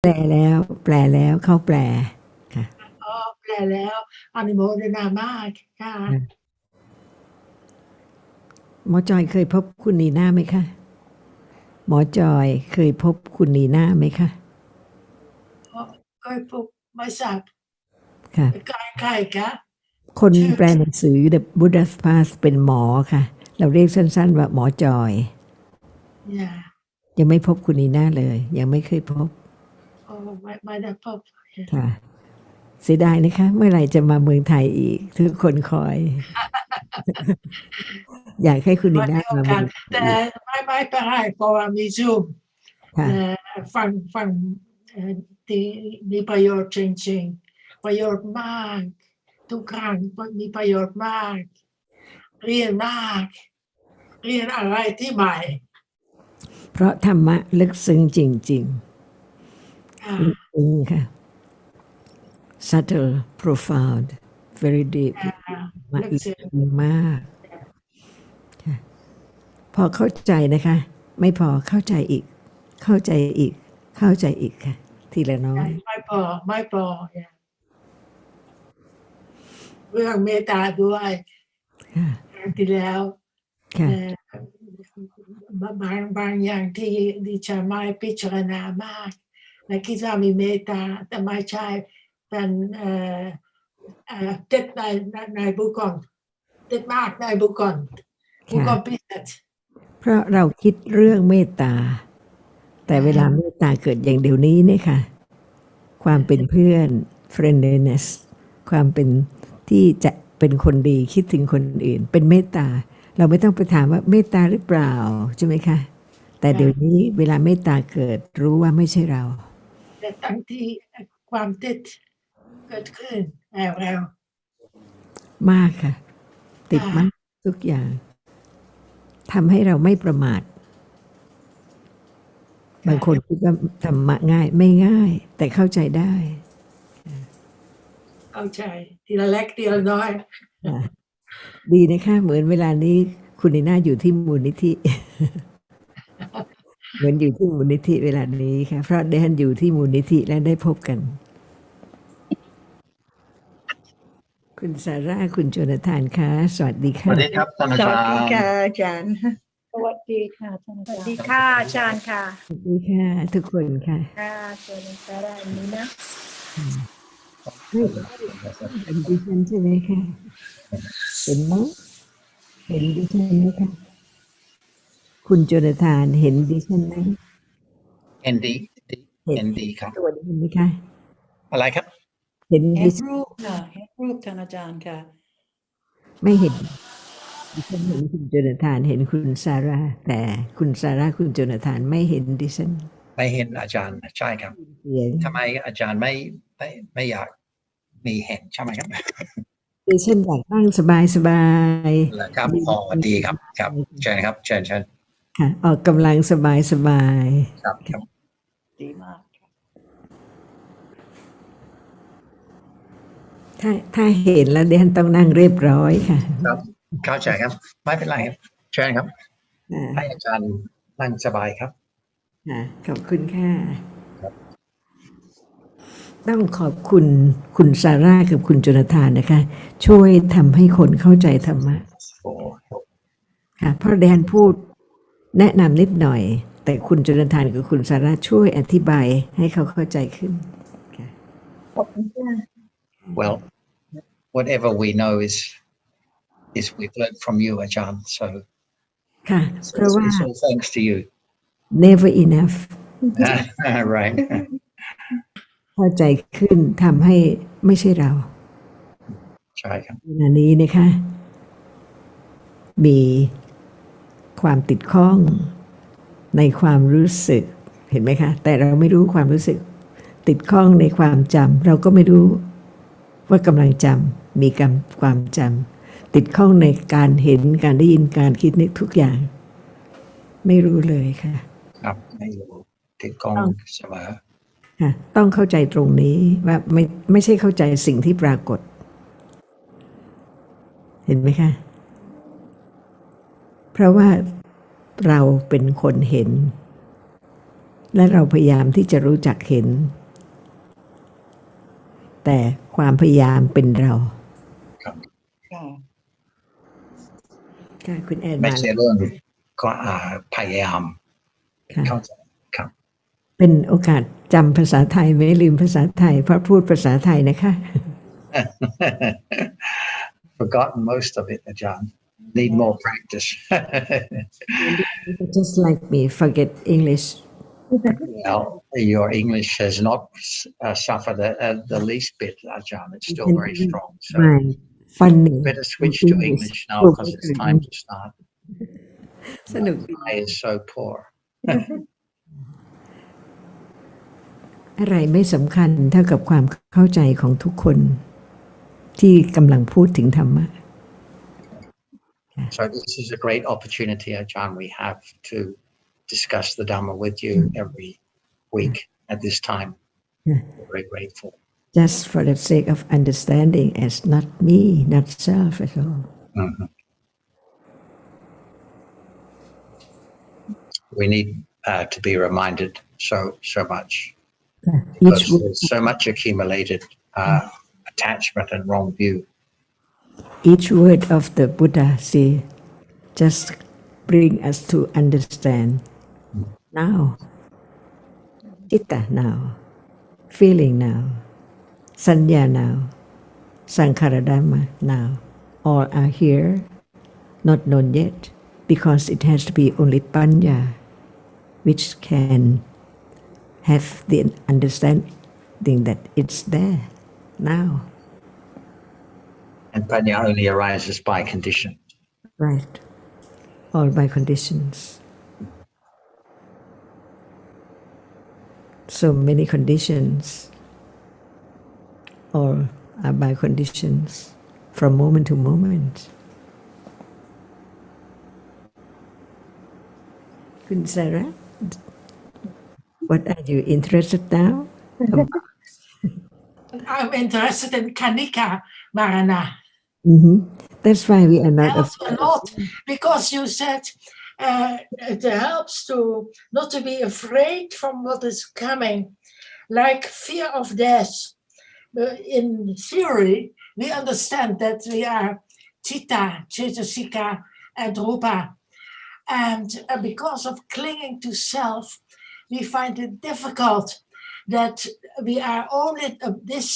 แปลแล้วเข้าแปลค่ะแปลแล้วอนุโมทนามากค่ะหมอจอยเคยพบคุณนีน่าไหมคะหมอจอยเคยพบคุณนีน่าไหมคะเคยพบไม่ทราบค่ะใครคะคนชื่อแปลหนังสือ The Buddha's Path เป็นหมอค่ะเราเรียกสั้นๆว่าหมอจอยยังไม่พบคุณนีน่าเลยยังไม่เคยพบไม่ได้พบค่ะเสียดายนะคะเมื่อไหร่จะมาเมืองไทยอีกทุกคนคอย อยากให้คุณนีน่ามาเมืองไทยแต่อีกไม่เป็นไรเพราะว่ามีซูมค่ะฟังที่มีประโยชน์จริงๆประโยชน์มากทุกครั้งมีประโยชน์มากเรียนมากเรียนอะไรที่ใหม่เพราะธรรมะลึกซึ้งจริงๆลึกซึ้งค่ะ subtle profound very deep ลึกซึ้งมากค่ะพอเข้าใจนะคะไม่พอเข้าใจอีกเข้าใจอีกเข้าใจอีกค่ะทีละน้อยไม่พอเรื่องเมตตาด้วยค่ะครั้งที่แล้วค่ะบางอย่างที่ดิฉันไม่พิจารณามากและคิดว่ามีเมตตาแต่ไม่ใช่เป็นติดในบุคคลติดมากในบุคคลพิเศษเพราะเราคิดเรื่องเมตตาแต่เวลาเมตตาเกิดอย่างเดี๋ยวนี้เนี่ยค่ะความเป็นเพื่อน friendliness ความเป็นที่จะเป็นคนดีคิดถึงคนอื่นเป็นเมตตาเราไม่ต้องไปถามว่าเมตตาหรือเปล่าใช่ไหมคะแต่เดี๋ยวนี้เวลาเมตตาเกิดรู้ว่าไม่ใช่เราแต่ทั้งที่ความติดเกิดขึ้นแล้วมากค่ะติดมากทุกอย่างทำให้เราไม่ประมาทบางคนคิดว่าธรรมะง่ายไม่ง่ายแต่เข้าใจได้เข้าใจทีละเล็กทีละน้อยดีนะคะเหมือนเวลานี้คุณนีน่าอยู่ที่มูลนิธิ เหมือนอยู่ที่มูลนิธิเวลานี้ค่ะเพราะได้ท่านอยู่ที่มูลนิธิและได้พบกันคุณซาร่าคุณโจนาธานค่ะสวัสดีค่ะสวัสดีครับท่านอาจารย์ สวัสดีค่ะอาจารย์ สวัสดีค่ะท่านอา สวัส จาร ดี ย์ ค่ะอาจารย์ค่ะ สวัสดีค่ะทุกคนค่ะค่ะสวัสดีค่ะได้นี้นะ ไม่เห็นดิฉันใช่ไหมคะเห็นไหมเห็นดิฉันไหมคะคุณโจนาธานเห็นดิฉันไหมเห็นดีเห็น เห็นดีครับ ตัวดิฉันไหมคะ อะไรครับ เห็น เห็ ดิ น ฉัน รูปค่ะเห็นรูปท่านอาจารย์ค่ะ ไม่เห็นดิฉันเห็นคุณโจนาธานเห็นคุณซาร่าแต่คุณซาร่าคุณโจนาธานไม่เห็นดิฉัน ไม่เห็นอาจารย์ใช่ครับ เสียง ทำไมอาจารย์ไม่อยากมีเห็นใช่ไหมครับ ดิฉันอยากนั่งสบายๆ เหรอครับอ๋อดีครับครับเชิญครับเชิญค่ะออกกำลังสบาย ครับครับ ดีมาก ๆถ้าเห็นแล้วดิฉันต้องนั่งเรียบร้อยค่ะ ครับเข้าใจครับไม่เป็นไรครับเชิญครับ ค่ะ ให้อาจารย์นั่งสบายครับ ค่ะขอบคุณค่ะ ครับ ต้องขอบคุณคุณซาร่ากับคุณโจนาธานนะคะ ช่วยทำให้คนเข้าใจธรรมะ โอ้ ค่ะเพราะดิฉันพูดแนะนำนิดหน่อย แต่คุณโจนาธานกับคุณซาร่าช่วยอธิบายให้เขาเข้าใจขึ้น ขอบคุณค่ะ well whatever we know is we've learned from you อาจารย์ so ค่ะเพราะว่า it's all thanks to you never enough right เข้าใจขึ้นทำให้ไม่ใช่เรา ใช่ครับ เวลานี้นะคะ มีความติดข้องในความรู้สึกเห็นไหมคะแต่เราไม่รู้ความรู้สึก ติดข้องในความจำเราก็ไม่รู้ว่ากำลังจำมีความจำติดข้องในการเห็นการได้ยินการคิดนึกทุกอย่าง ไม่รู้เลยค่ะ ครับไม่รู้ติดกล้องเสมอ ค่ะต้องเข้าใจตรงนี้ว่าไม่ใช่เข้าใจสิ่งที่ปรากฏ เห็นไหมคะ เพราะว่าเราเป็นคนเห็น และเราพยายามที่จะรู้จักเห็นแต่ความพยายามเป็นเรา ครับ ค่ะ ค่ะคุณแอน ไม่ มา ใช่เรื่องก็พยายาม ค่ะ เข้าใจครับ เป็นโอกาสจำภาษาไทยไม่ลืมภาษาไทยเพราะพูดภาษาไทยนะคะ Forgotten most of it, Ajahn. Need more practice. Just like me forget English Well, your English has not suffered the least bit, Ajahn. It's still very strong. So my funny better switch to English now because it's time to start. สนุกดี Thai is so poor. อะไรไม่สำคัญเท่ากับความเข้าใจของทุกคนที่กำลังพูดถึงธรรมะ So this is a great opportunity, Ajahn, we have to discuss the Dhamma with you every week at this time. Yeah. We're very grateful. Just for the sake of understanding as not me, not self at all. Mhm. We need to be reminded so much. Each Because word, there's so much accumulated attachment and wrong view. each word of the Buddha say just bring us to understand now, citta now, feeling now, sanya now, sankhara dhamma now. All are here, not known yet, because it has to be only panya which can have the understanding that it's there now. And panya only arises by condition. Right. All by conditions. So many conditions. All are by conditions from moment to moment. Kun Sarah, what are you interested now? I'm interested in Kanika Marana. Mhm. That's why we are not Helps a afraid. lot because you said it helps to not to be afraid from what is coming, like fear of death. In theory, we understand that we are chitta, cetasika, and rupa. And because of clinging to self, we find it difficult that we are only this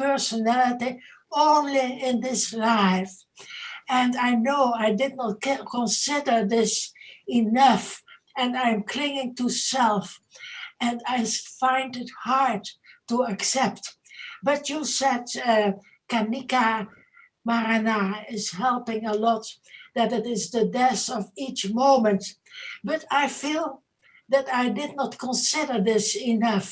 personality, only in this life. And I know I did not consider this enough, and I'm clinging to self, and I find it hard to accept. But you said Kanika Marana is helping a lot, that it is the death of each moment. But I feel that I did not consider this enough.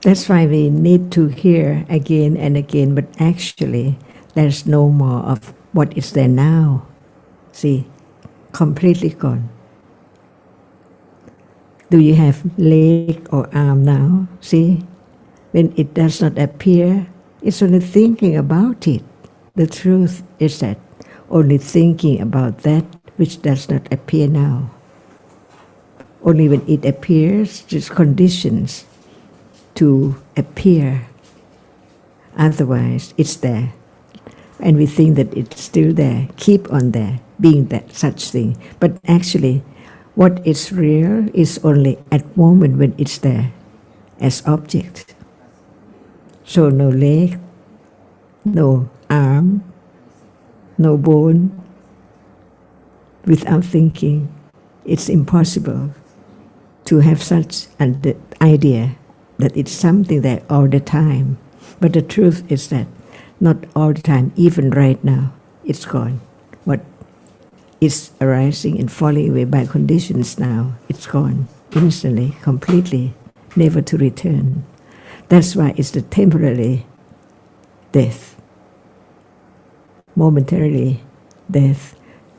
That's why we need to hear again and again, but actually there's no more of what is there now. See, completely gone. Do you have leg or arm now? See, when it does not appear, it's only thinking about it. The truth is that only thinking about that which does not appear now. Only when it appears, it's conditions to appear. Otherwise, it's there. And we think that it's still there, keep on there, being that such thing. But actually, what is real is only at moment when it's there, as object. So no leg, no arm, no bone. Without thinking, it's impossible to have such an idea that it's something there all the time. But the truth is that not all the time, even right now, it's gone. What is arising and falling away by conditions now, it's gone instantly, completely, never to return. That's why it's the temporary death, momentarily death.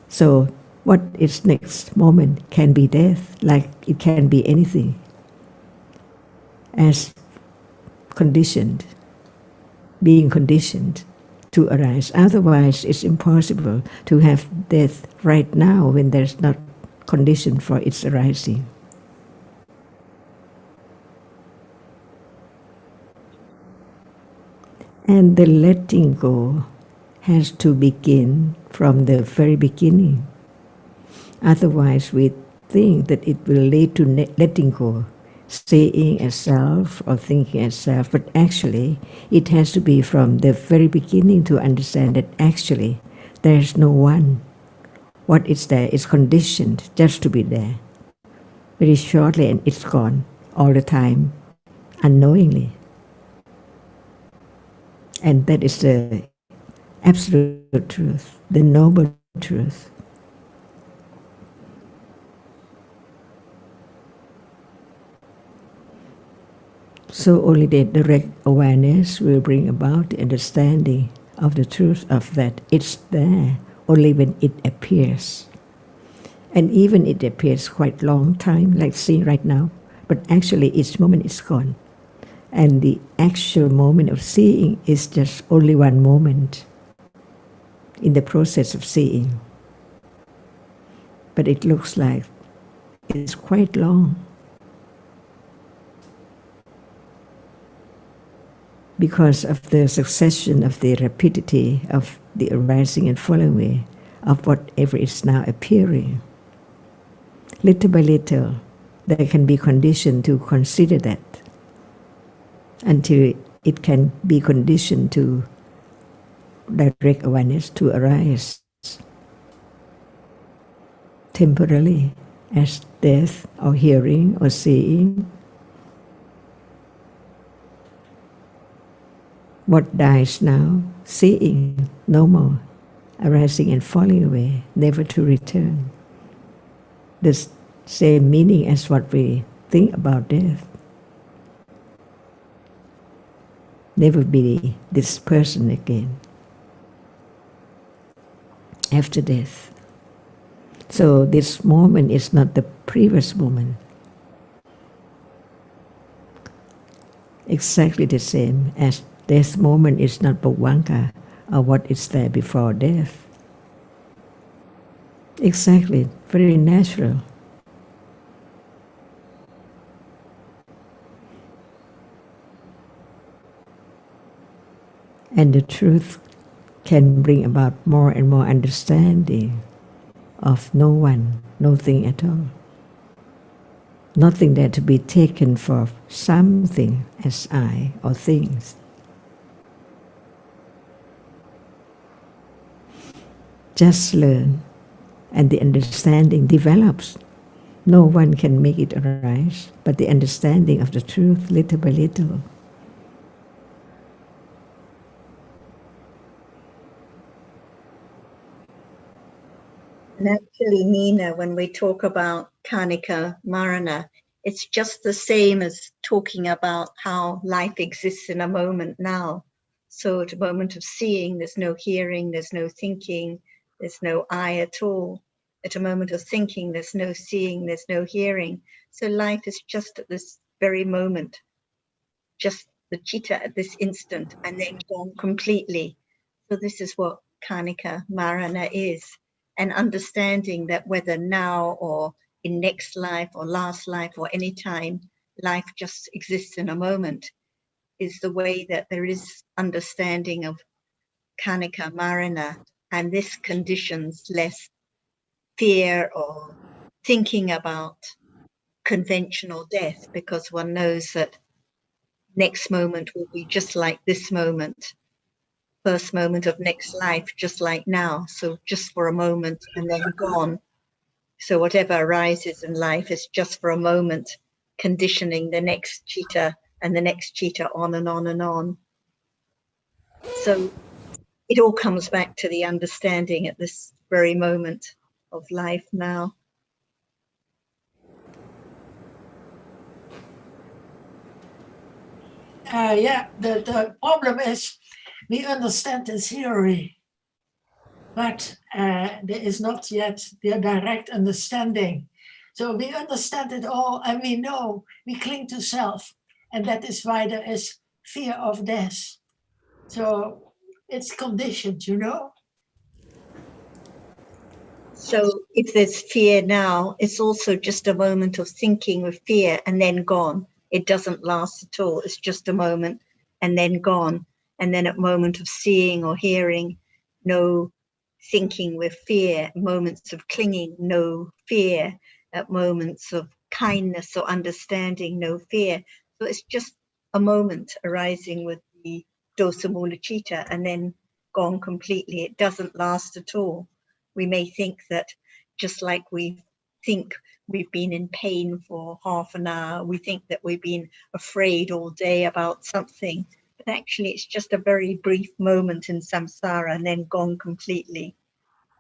So what is next moment can be death, like it can be anything, as conditioned, being conditioned to arise. Otherwise, it's impossible to have death right now when there's not condition for its arising. And the letting go has to begin from the very beginning. Otherwise, we think that it will lead to letting go, seeing as self or thinking as self, but actually it has to be from the very beginning to understand that actually there is no one. What is there is conditioned just to be there. Very shortly and it's gone all the time, unknowingly. And that is the absolute truth, the noble truth. So only the direct awareness will bring about the understanding of the truth of that. It's there only when it appears. And even it appears quite long time, like seeing right now, but actually each moment is gone. And the actual moment of seeing is just only one moment in the process of seeing. But it looks like it's quite long. Because of the succession of the rapidity of the arising and falling away of whatever is now appearing. Little by little, there can be conditioned to consider that until it can be conditioned to direct awareness to arise temporarily as death or hearing or seeing. What dies now? Seeing, no more, arising and falling away, never to return. The same meaning as what we think about death. Never be this person again after death. So this moment is not the previous moment. Exactly the same as this moment is not Bhavanka or what is there before death. Exactly, very natural. And the truth can bring about more and more understanding of no one, nothing at all. Nothing there to be taken for something as I or things. Just learn and the understanding develops. No one can make it arise, but the understanding of the truth little by little. And actually, Nina, when we talk about Kanika Marana, it's just the same as talking about how life exists in a moment now. So at a moment of seeing, there's no hearing, there's no thinking, there's no I at all. At a moment of thinking, there's no seeing, there's no hearing. So life is just at this very moment, just the chitta at this instant, and then gone completely. So this is what Kanika Marana is. And understanding that whether now or in next life or last life or any time, life just exists in a moment is the way that there is understanding of Kanika Marana, and this conditions less fear or thinking about conventional death, because one knows that next moment will be just like this moment, first moment of next life, just like now. So just for a moment and then gone. So whatever arises in life is just for a moment, conditioning the next chitta and the next chitta on and on and on. So it all comes back to the understanding at this very moment of life now. The problem is we understand the theory, but there is not yet the direct understanding. So we understand it all and we know, we cling to self, and that is why there is fear of death. So it's conditioned, you know? So if there's fear now, it's also just a moment of thinking with fear and then gone. It doesn't last at all. It's just a moment and then gone. And then at moment of seeing or hearing, no thinking with fear. Moments of clinging, no fear. At moments of kindness or understanding, no fear. So it's just a moment arising with the dosa mula citta and then gone completely. It doesn't last at all. We may think that just like we think we've been in pain for half an hour, we think that we've been afraid all day about something, but actually it's just a very brief moment in samsara and then gone completely.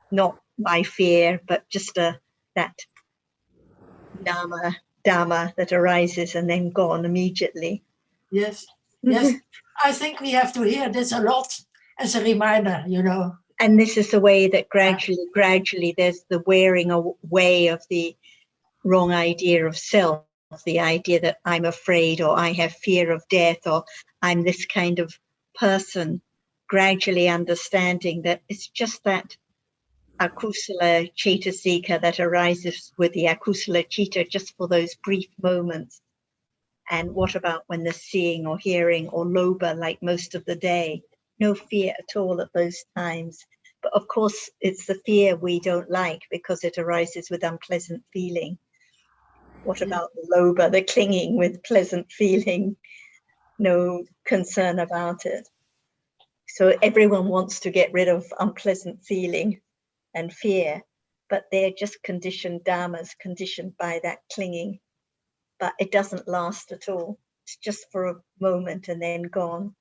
Not by fear, but just that Dhamma that arises and then gone immediately. Yes, yes. I think we have to hear this a lot as a reminder, you know. And this is the way that gradually there's the wearing away of the wrong idea of self, the idea that I'm afraid or I have fear of death or I'm this kind of person, gradually understanding that it's just that akusala cetasika that arises with the akusala citta just for those brief moments. And what about when they're seeing or hearing or lobha like most of the day? No fear at all at those times. But of course, it's the fear we don't like because it arises with unpleasant feeling. What about the lobha, the clinging with pleasant feeling? No concern about it. So everyone wants to get rid of unpleasant feeling and fear, but they're just conditioned dharmas, conditioned by that clinging. But it doesn't last at all. It's just for a moment and then gone.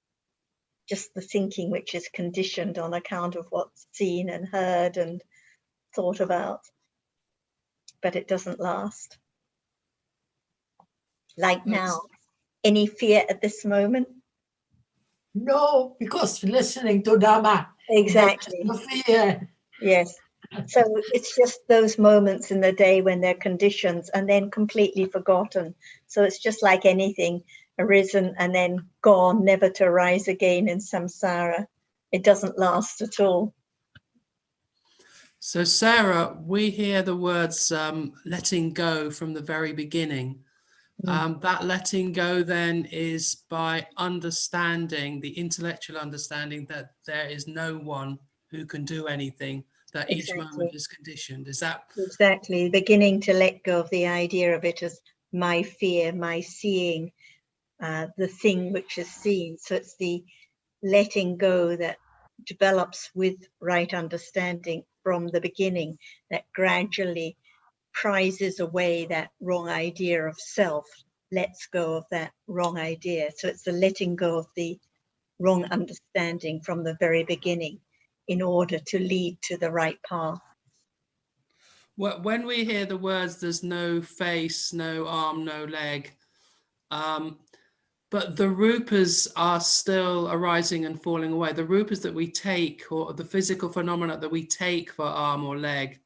Just the thinking which is conditioned on account of what's seen and heard and thought about. But it doesn't last. Like now, any fear at this moment? No, because listening to Dhamma. Exactly. No fear. Yes. So it's just those moments in the day when they're conditions and then completely forgotten. So it's just like anything, arisen and then gone, never to arise again in samsara. It doesn't last at all. So Sarah, we hear the words letting go from the very beginning. That letting go then is by understanding, the intellectual understanding that there is no one who can do anything, that each moment is conditioned. Is that? Exactly. Beginning to let go of the idea of it as my fear, my seeing, the thing which is seen. So it's the letting go that develops with right understanding from the beginning, that gradually prizes away that wrong idea of self, lets go of that wrong idea. So it's the letting go of the wrong understanding from the very beginning in order to lead to the right path. Well, when we hear the words, there's no face, no arm, no leg, but the rupas are still arising and falling away. The rupas that we take, or the physical phenomena that we take for arm or leg,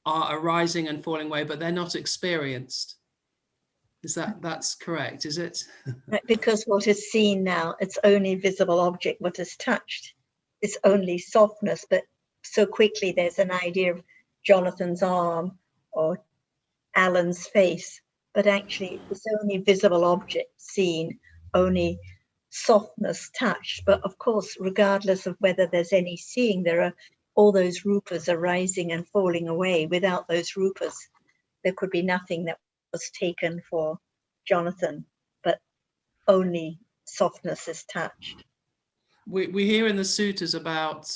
are arising and falling away, but they're not experienced. That's correct, is it? Because what is seen now, it's only visible object. What is touched, it's only softness, but so quickly there's an idea of Jonathan's arm or Alan's face, but actually it's only visible object seen, only softness touched. But of course, regardless of whether there's any seeing, there are all those rupas arising and falling away. Without those rupas, there could be nothing that was taken for Jonathan, but only softness is touched. We hear in the suttas about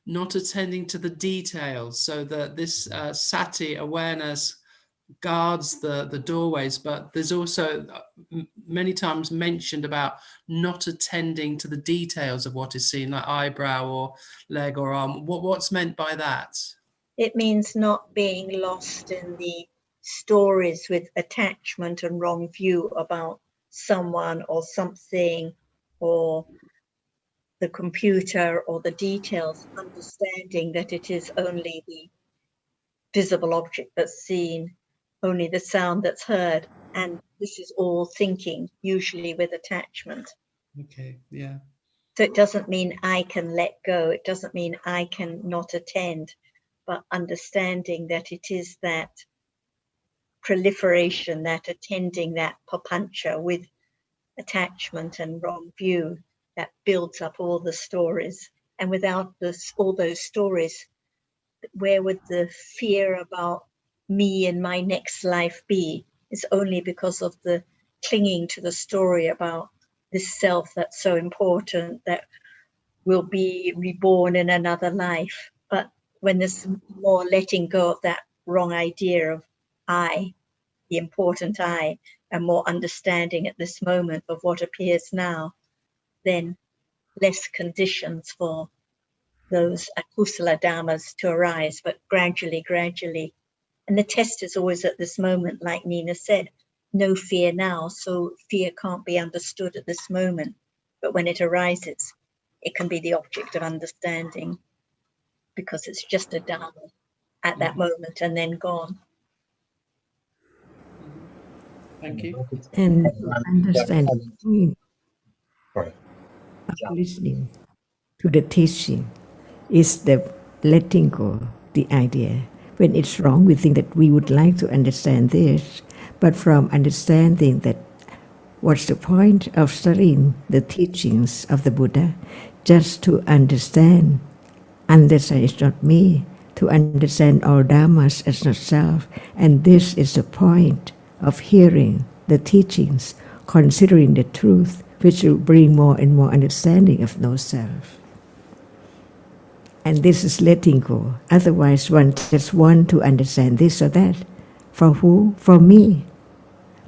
not attending to the details, so that this sati awareness guards the doorways, but there's also many times mentioned about not attending to the details of what is seen, like eyebrow or leg or arm. What's meant by that? It means not being lost in the stories with attachment and wrong view about someone or something or the computer or the details, understanding that it is only the visible object that's seen, only the sound that's heard, and this is all thinking, usually with attachment. Okay, yeah. So it doesn't mean I can let go, it doesn't mean I can not attend, but understanding that it is that proliferation, that attending, that papancha with attachment and wrong view, that builds up all the stories. And without all those stories, where would the fear about me and my next life be? It's only because of the clinging to the story about this self that's so important, that will be reborn in another life. But when there's more letting go of that wrong idea of I, the important I, and more understanding at this moment of what appears now, then less conditions for those akusala dhammas to arise, but gradually. And the test is always at this moment, like Nina said, no fear now, so fear can't be understood at this moment. But when it arises, it can be the object of understanding, because it's just a dhamma at that moment and then gone. Thank you. And understand the point Sorry. of listening to the teaching is the letting go, the idea. When it's wrong, we think that we would like to understand this, but from understanding that what's the point of studying the teachings of the Buddha? Just to understand is not me, to understand all dhammas as not self. And this is the point of hearing the teachings, considering the truth, which will bring more and more understanding of no self. And this is letting go. Otherwise, one just want to understand this or that. For who? For me.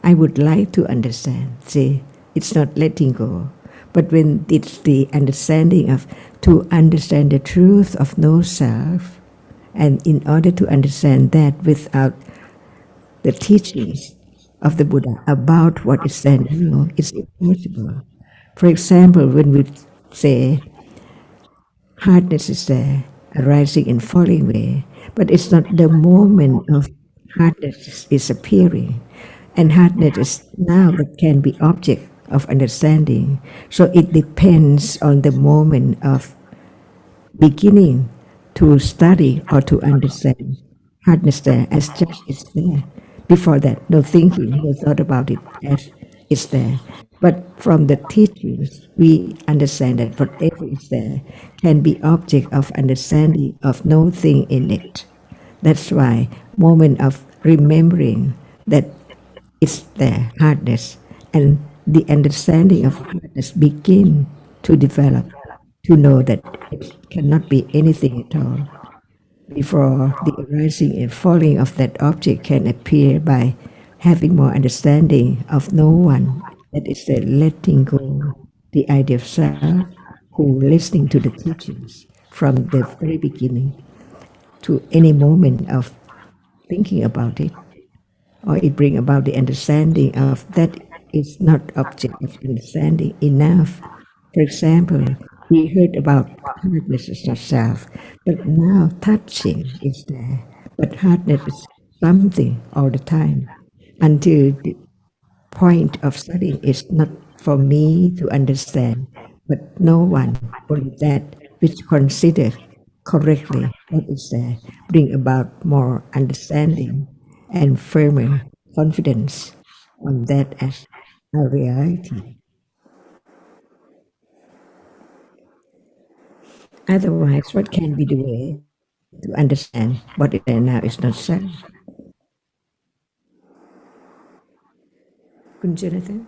I would like to understand. See, it's not letting go. But when it's the understanding of, to understand the truth of no self, and in order to understand that without the teachings of the Buddha about what is there now, it's impossible. For example, when we say, hardness is there, arising and falling away, but it's not the moment of hardness is appearing. And hardness is now that can be object of understanding. So it depends on the moment of beginning to study or to understand. Hardness there as just is there. Before that, no thinking, no thought about it as it's there. But from the teachings, we understand that whatever is there can be object of understanding of no thing in it. That's why moment of remembering that it's there, hardness, and the understanding of hardness begin to develop, to know that it cannot be anything at all. Before the arising and falling of that object can appear by having more understanding of no one, that is the letting go, the idea of self, who listening to the teachings from the very beginning to any moment of thinking about it, or it bring about the understanding of that is not object of understanding enough. For example, we heard about hardness is not self, but now touching is there. But hardness is something all the time, until the point of studying is not for me to understand, but no one, only that which consider correctly what is there, bring about more understanding and firmer confidence on that as a reality. Otherwise, what can be the way to understand what is there now is not self? Kun Jonathan?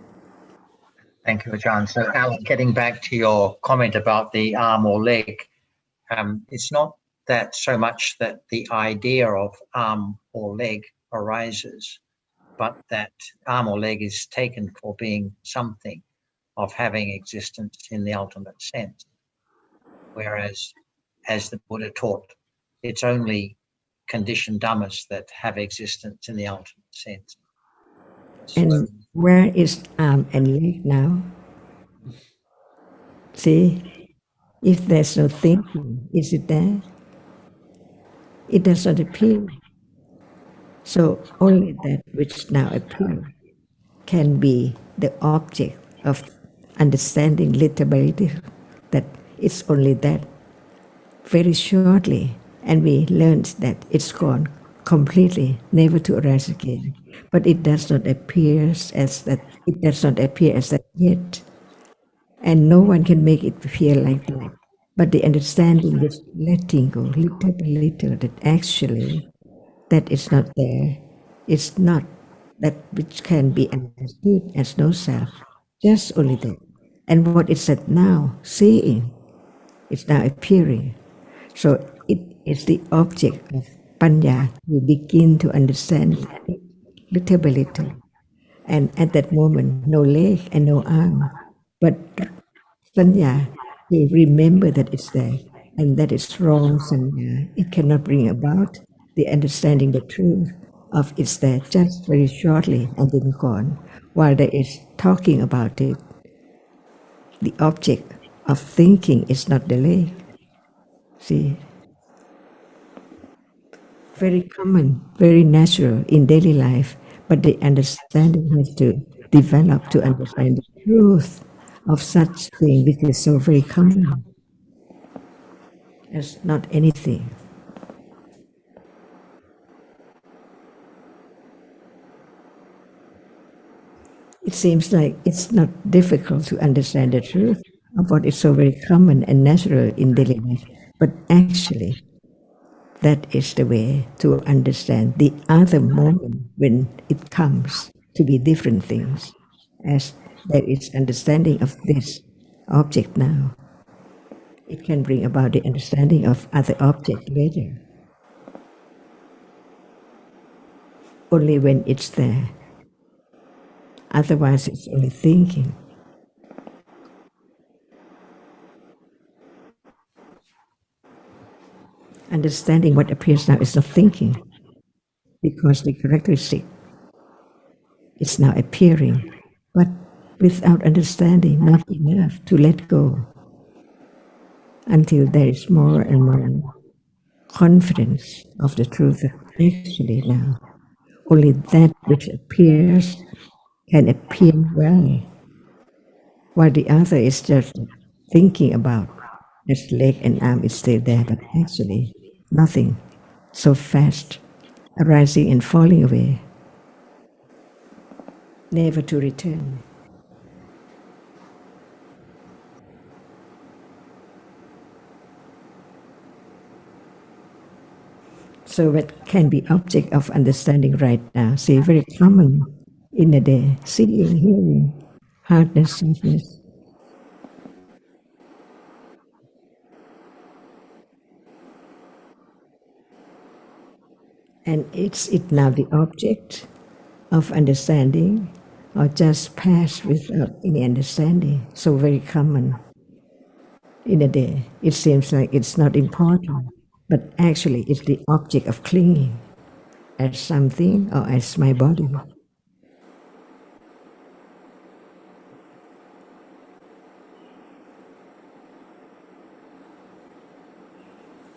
Thank you, Ajahn. So, Alan, getting back to your comment about the arm or leg, it's not that so much that the idea of arm or leg arises, but that arm or leg is taken for being something of having existence in the ultimate sense. Whereas, as the Buddha taught, it's only conditioned dhammas that have existence in the ultimate sense. And where is arm and leg now? See, if there's no thinking, is it there? It does not appear. So only that which now appears can be the object of understanding literally, that it's only that very shortly, and we learned that it's gone completely, never to arise again. But it does not appear as that. It does not appear as that yet. And no one can make it feel like that. But the understanding is letting go little by little that actually that is not there. It's not that which can be understood as no self, just only that. And what is that now? Seeing. It's now appearing. So it is the object of panya. You begin to understand it little by little. And at that moment, no leg and no arm, but sanya will remember that it's there. And that is wrong sanya. It cannot bring about the understanding the truth of it's there just very shortly and then gone. While there is talking about it, the object of thinking is not the leg. See, very common, very natural in daily life, but the understanding has to develop to understand the truth of such thing, which is so very common as not anything. It seems like it's not difficult to understand the truth of what is so very common and natural in daily life, but actually that is the way to understand the other moment when it comes to be different things, as there is understanding of this object now. It can bring about the understanding of other object later. Only when it's there. Otherwise, it's only thinking. Understanding what appears now is not thinking, because the characteristic is now appearing, but without understanding, not enough to let go until there is more and more confidence of the truth that actually now only that which appears can appear well, while the other is just thinking about its leg and arm is still there, but actually nothing, so fast, arising and falling away, never to return. So what can be object of understanding right now? See, very common in the day, seeing, hearing, hardness, softness. And is it now the object of understanding or just pass without any understanding? So very common in a day. It seems like it's not important, but actually it's the object of clinging as something or as my body.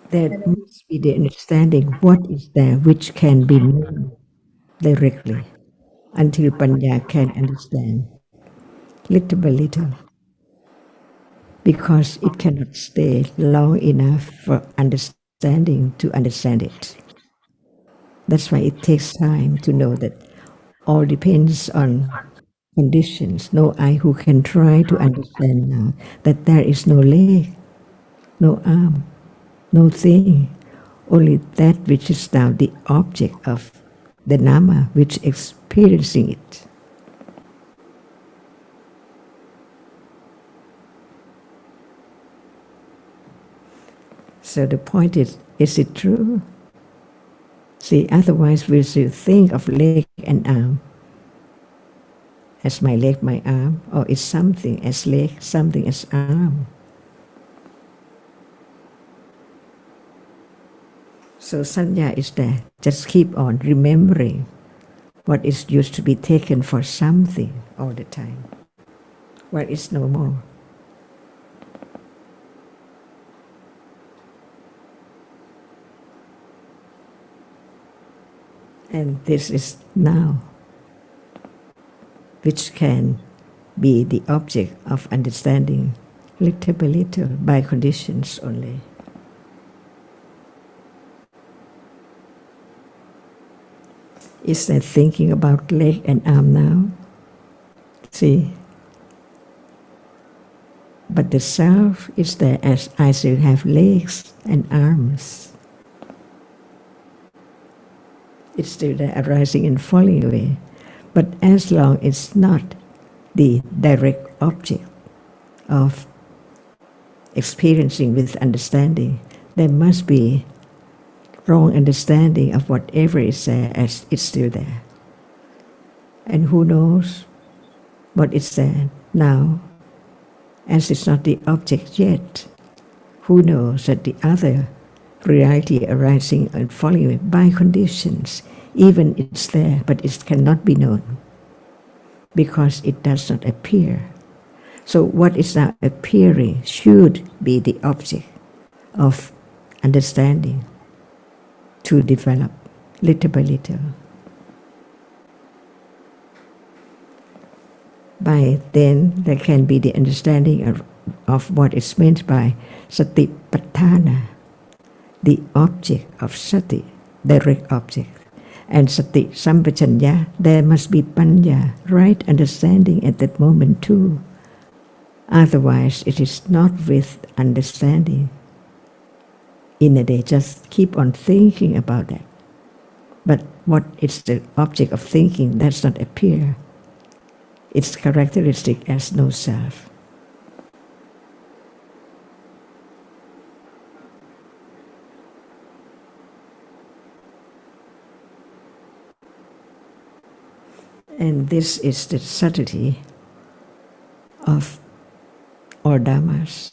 There must be the understanding what is there which can be known directly until panya can understand little by little, because it cannot stay long enough for understanding to understand it. That's why it takes time to know that all depends on conditions. No eye who can try to understand now that there is no leg, no arm, no thing, only that which is now the object of the Dhamma, which experiencing it. So the point is it true? See, otherwise we should think of leg and arm as my leg, my arm, or is something as leg, something as arm. So sanya is there. Just keep on remembering what is used to be taken for something all the time, where it's no more. And this is now, which can be the object of understanding little by little by conditions only. Is that thinking about leg and arm now? See? but the self is there as I still have legs and arms. It's still there, arising and falling away. But as long as it's not the direct object of experiencing with understanding, there must be wrong understanding of whatever is there as it's still there. And who knows what is there now, as it's not the object yet? Who knows that the other reality arising and falling away by conditions, even it's there, but it cannot be known because it does not appear. So what is now appearing should be the object of understanding to develop little by little. By then, there can be the understanding of what is meant by satipatthana, the object of sati, direct object. And sati sampajanya, there must be panya, right understanding at that moment too. Otherwise, it is not with understanding. In a day, just keep on thinking about that. But what is the object of thinking does not appear. Its characteristic as no self. And this is the subtlety of all Dhammas.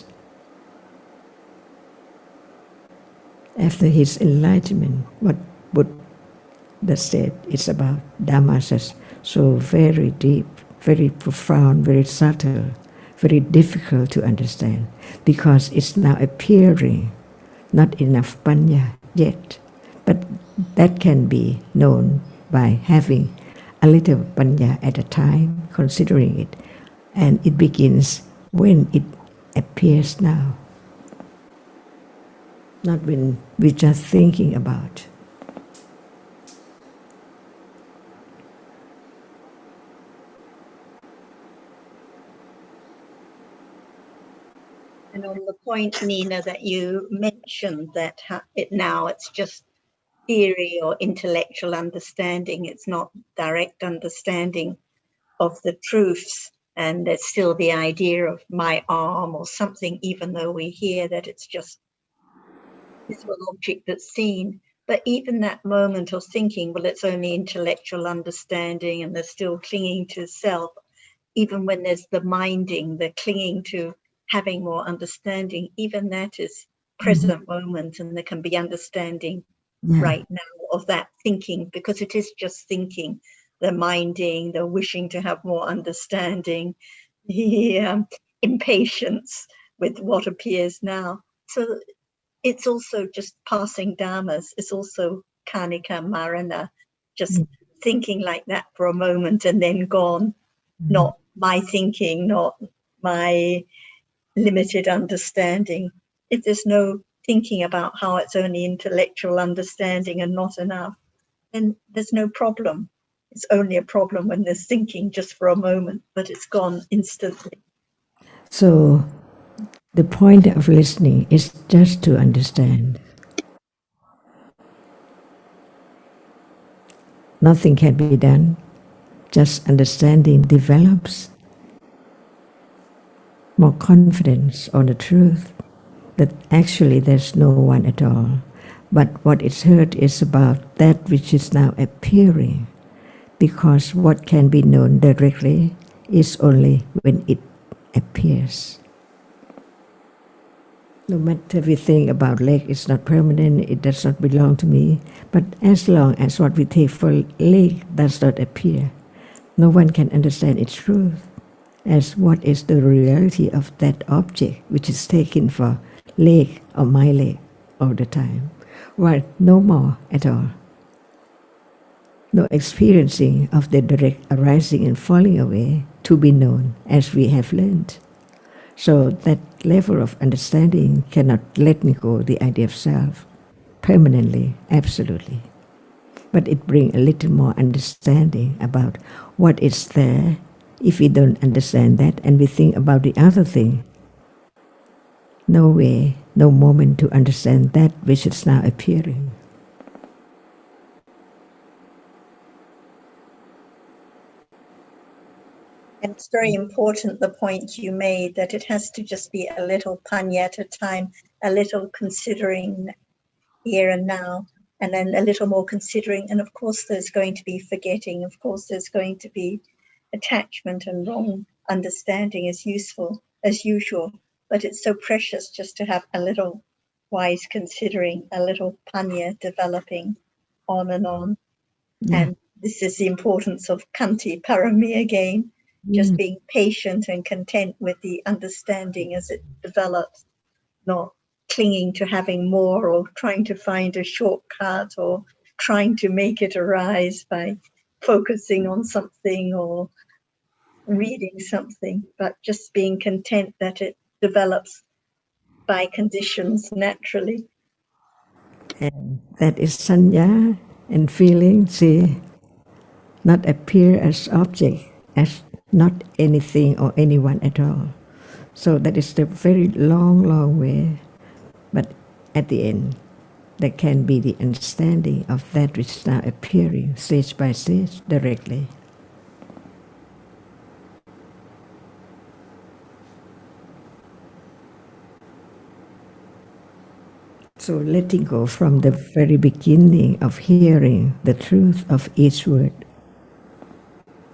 After his enlightenment, what Buddha said is about Dhammas as so very deep, very profound, very subtle, very difficult to understand, because it's now appearing, not enough panya yet, but that can be known by having a little panya at a time, considering it, and it begins when it appears now, not when we're just thinking about. And on the point, Nina, that you mentioned that it's just theory or intellectual understanding, it's not direct understanding of the truths, and there's still the idea of my arm or something, even though we hear that it's just this one object that's seen. But even that moment of thinking, well, it's only intellectual understanding, and they're still clinging to self, even when there's the minding, the clinging to having more understanding, even that is present moment, and there can be understanding right now of that thinking, because it is just thinking, the minding, the wishing to have more understanding, the impatience with what appears now. So it's also just passing dhammas. It's also kanika marana, just thinking like that for a moment and then gone. Not my thinking, not my limited understanding. If there's no thinking about how it's only intellectual understanding and not enough, then there's no problem. It's only a problem when there's thinking just for a moment, but it's gone instantly. So the point of listening is just to understand. Nothing can be done. Just understanding develops more confidence on the truth that actually there's no one at all. But what is heard is about that which is now appearing, because what can be known directly is only when it appears. No matter we think about leg, it's not permanent, it does not belong to me, but as long as what we take for leg does not appear, no one can understand its truth as what is the reality of that object which is taken for leg or my leg all the time, while no more at all. No experiencing of the direct arising and falling away to be known as we have learned. So that level of understanding cannot let me go the idea of self permanently, absolutely. But it brings a little more understanding about what is there. If we don't understand that and we think about the other thing, no way, no moment to understand that which is now appearing. And it's very important, the point you made, that it has to just be a little panya at a time, a little considering here and now, and then a little more considering. And of course, there's going to be forgetting. Of course, there's going to be attachment and wrong understanding as usual. But it's so precious just to have a little wise considering, a little panya developing on and on. Yeah. And this is the importance of kanti parami again, just being patient and content with the understanding as it develops, not clinging to having more or trying to find a shortcut or trying to make it arise by focusing on something or reading something, but just being content that it develops by conditions naturally. And that is sanya and feeling, see, not appear as object, as not anything or anyone at all. So that is the very long, long way. But at the end, there can be the understanding of that which is now appearing stage by stage directly. So letting go from the very beginning of hearing the truth of each word,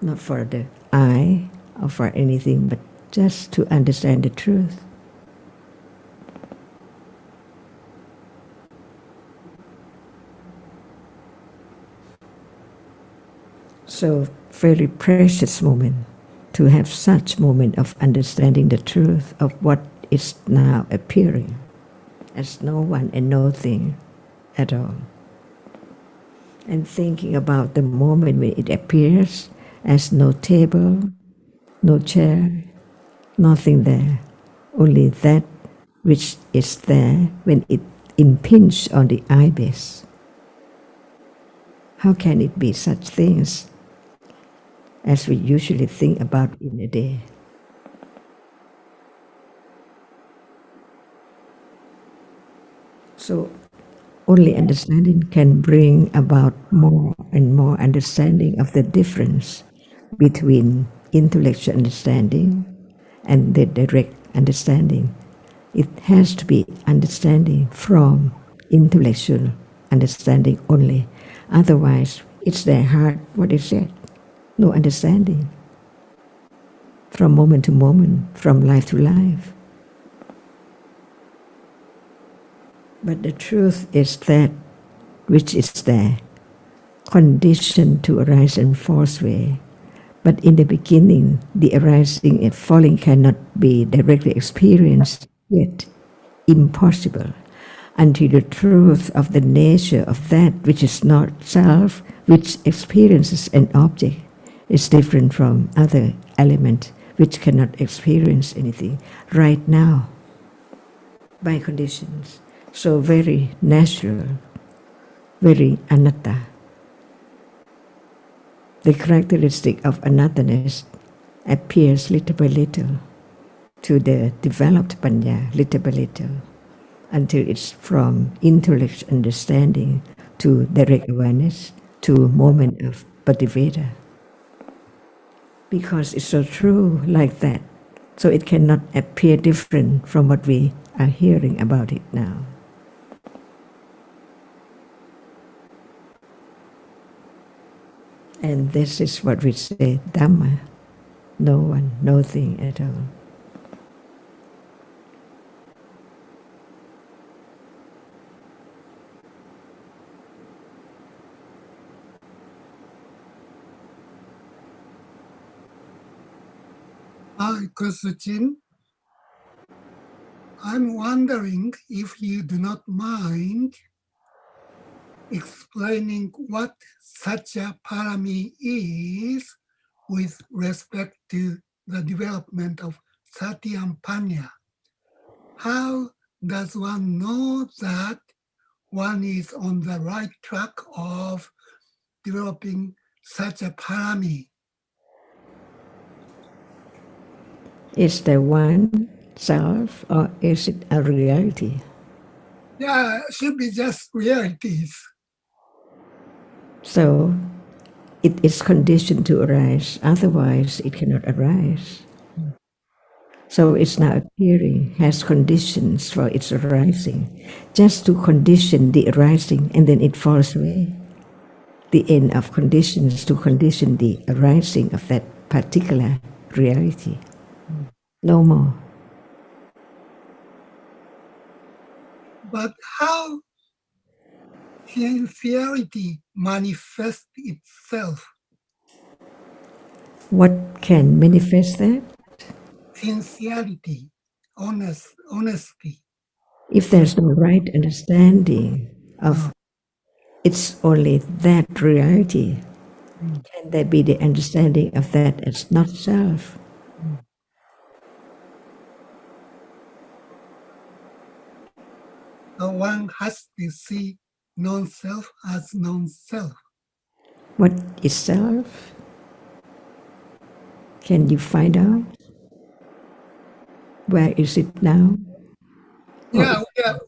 not for the I or for anything, but just to understand the truth. So very precious moment to have such moment of understanding the truth of what is now appearing as no one and no thing at all. And thinking about the moment when it appears as no table, no chair, nothing there, only that which is there when it impinges on the eye base. How can it be such things as we usually think about in a day? So only understanding can bring about more and more understanding of the difference between intellectual understanding and the direct understanding. It has to be understanding from intellectual understanding only. Otherwise, it's their heart, what is it? No understanding. From moment to moment, from life to life. But the truth is that which is there, conditioned to arise and falls away. But in the beginning, the arising and falling cannot be directly experienced, yet impossible, until the truth of the nature of that which is not self, which experiences an object, is different from other element which cannot experience anything right now by conditions. So very natural, very anatta. The characteristic of anatthaness appears little by little to the developed panya, little by little, until it's from intellectual understanding to direct awareness to moment of pativeda. Because it's so true like that, so it cannot appear different from what we are hearing about it now. And this is what we say, Dhamma, no one, no thing at all. Hi, Sujin. I'm wondering if you do not mind explaining what Satya Parami is with respect to the development of Sati and Panya. How does one know that one is on the right track of developing Satya Parami? Is the one self or is it a reality? Yeah, it should be just realities. So it is conditioned to arise, otherwise it cannot arise. So it's now appearing, has conditions for its arising, just to condition the arising, and then it falls away. The end of conditions to condition the arising of that particular reality. No more. But how sincerity manifests itself? What can manifest that? Sincerity, honesty. If there's no right understanding of it's only that reality, can there be the understanding of that as not self? So one has to see non-self as non-self. What is self? Can you find out? Where is it now? Yeah,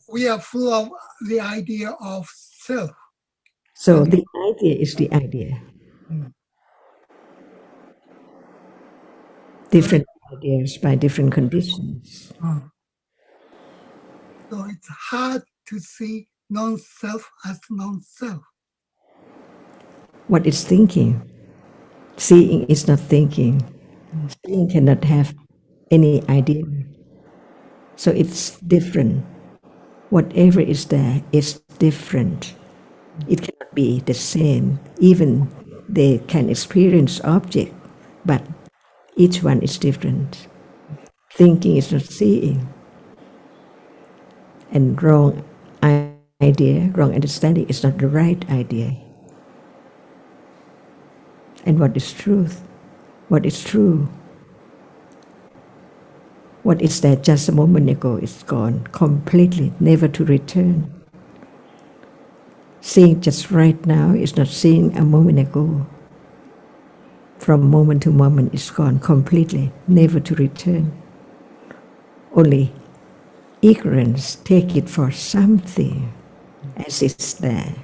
we are full of the idea of self. So the idea is the idea. Different ideas by different conditions. So it's hard to see non-self as non-self. What is thinking? Seeing is not thinking. Seeing cannot have any idea. So it's different. Whatever is there is different. It cannot be the same. Even they can experience object, but each one is different. Thinking is not seeing. And wrong idea, wrong understanding is not the right idea. And what is truth? What is true? What is there just a moment ago is gone completely, never to return. Seeing just right now is not seeing a moment ago. From moment to moment it's gone completely, never to return. Only ignorance take it for something as it's there.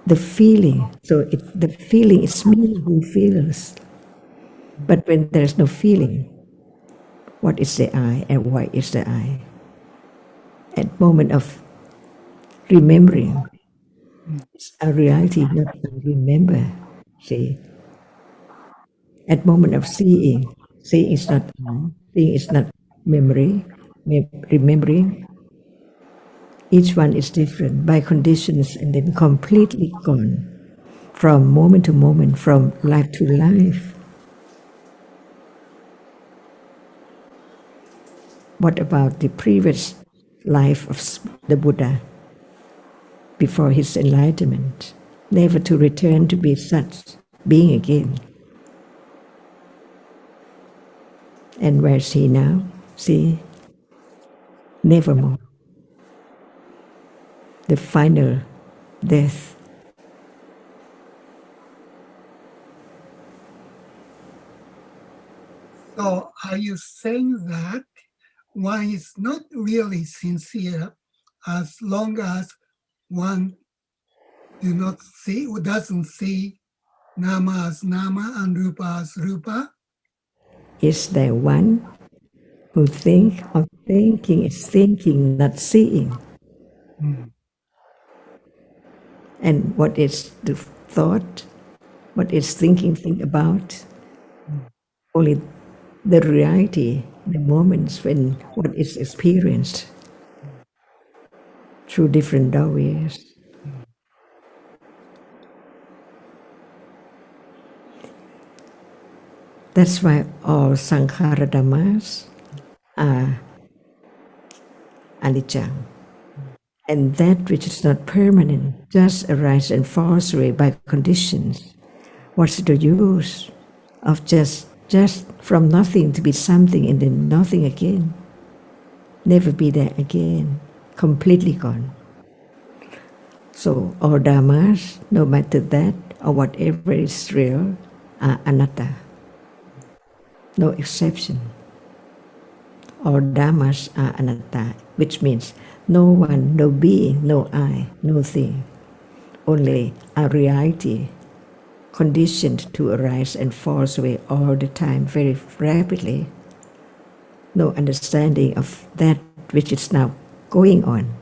The feeling, so the feeling is me who feels. But when there's no feeling, what is the I and why is the I? At moment of remembering, it's a reality not to remember. See, at moment of seeing, seeing is not I, seeing is not memory, remembering. Each one is different by conditions and then completely gone from moment to moment, from life to life. What about the previous life of the Buddha before his enlightenment? Never to return to be such being again. And where's he now? See, nevermore. The final death. So are you saying that one is not really sincere as long as one doesn't see nama as nama and rupa as rupa? Is there one who think of thinking is thinking, not seeing? And what is the thought? What is thinking think about? Only the reality, the moments when what is experienced through different doorways. That's why all sankhara dhammas are anicca. And that which is not permanent just arises and falls away by conditions. What's the use of just from nothing to be something and then nothing again? Never be there again, completely gone. So all dhammas, no matter that or whatever is real, are anatta. No exception. all dhammas are anatta, which means no one, no being, no I, no thing, only a reality conditioned to arise and fall away all the time very rapidly. No understanding of that which is now going on,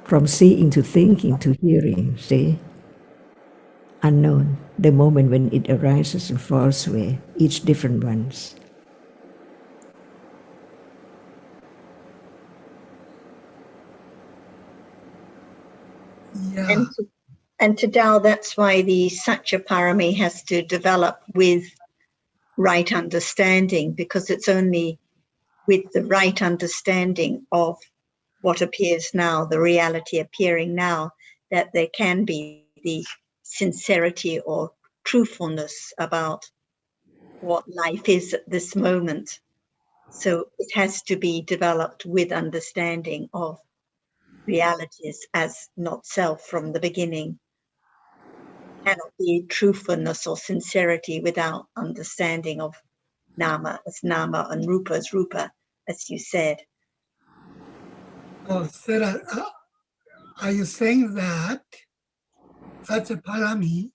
from seeing to thinking to hearing, see? Unknown, the moment when it arises and falls away, each different ones. Yeah. And to Tao, that's why the Satyaparami has to develop with right understanding, because it's only with the right understanding of what appears now, the reality appearing now, that there can be the sincerity or truthfulness about what life is at this moment. So it has to be developed with understanding of realities as not self from the beginning. Cannot be truthfulness or sincerity without understanding of nama as nama and rupa as rupa, as you said. Oh, Sarah, are you saying that such a parami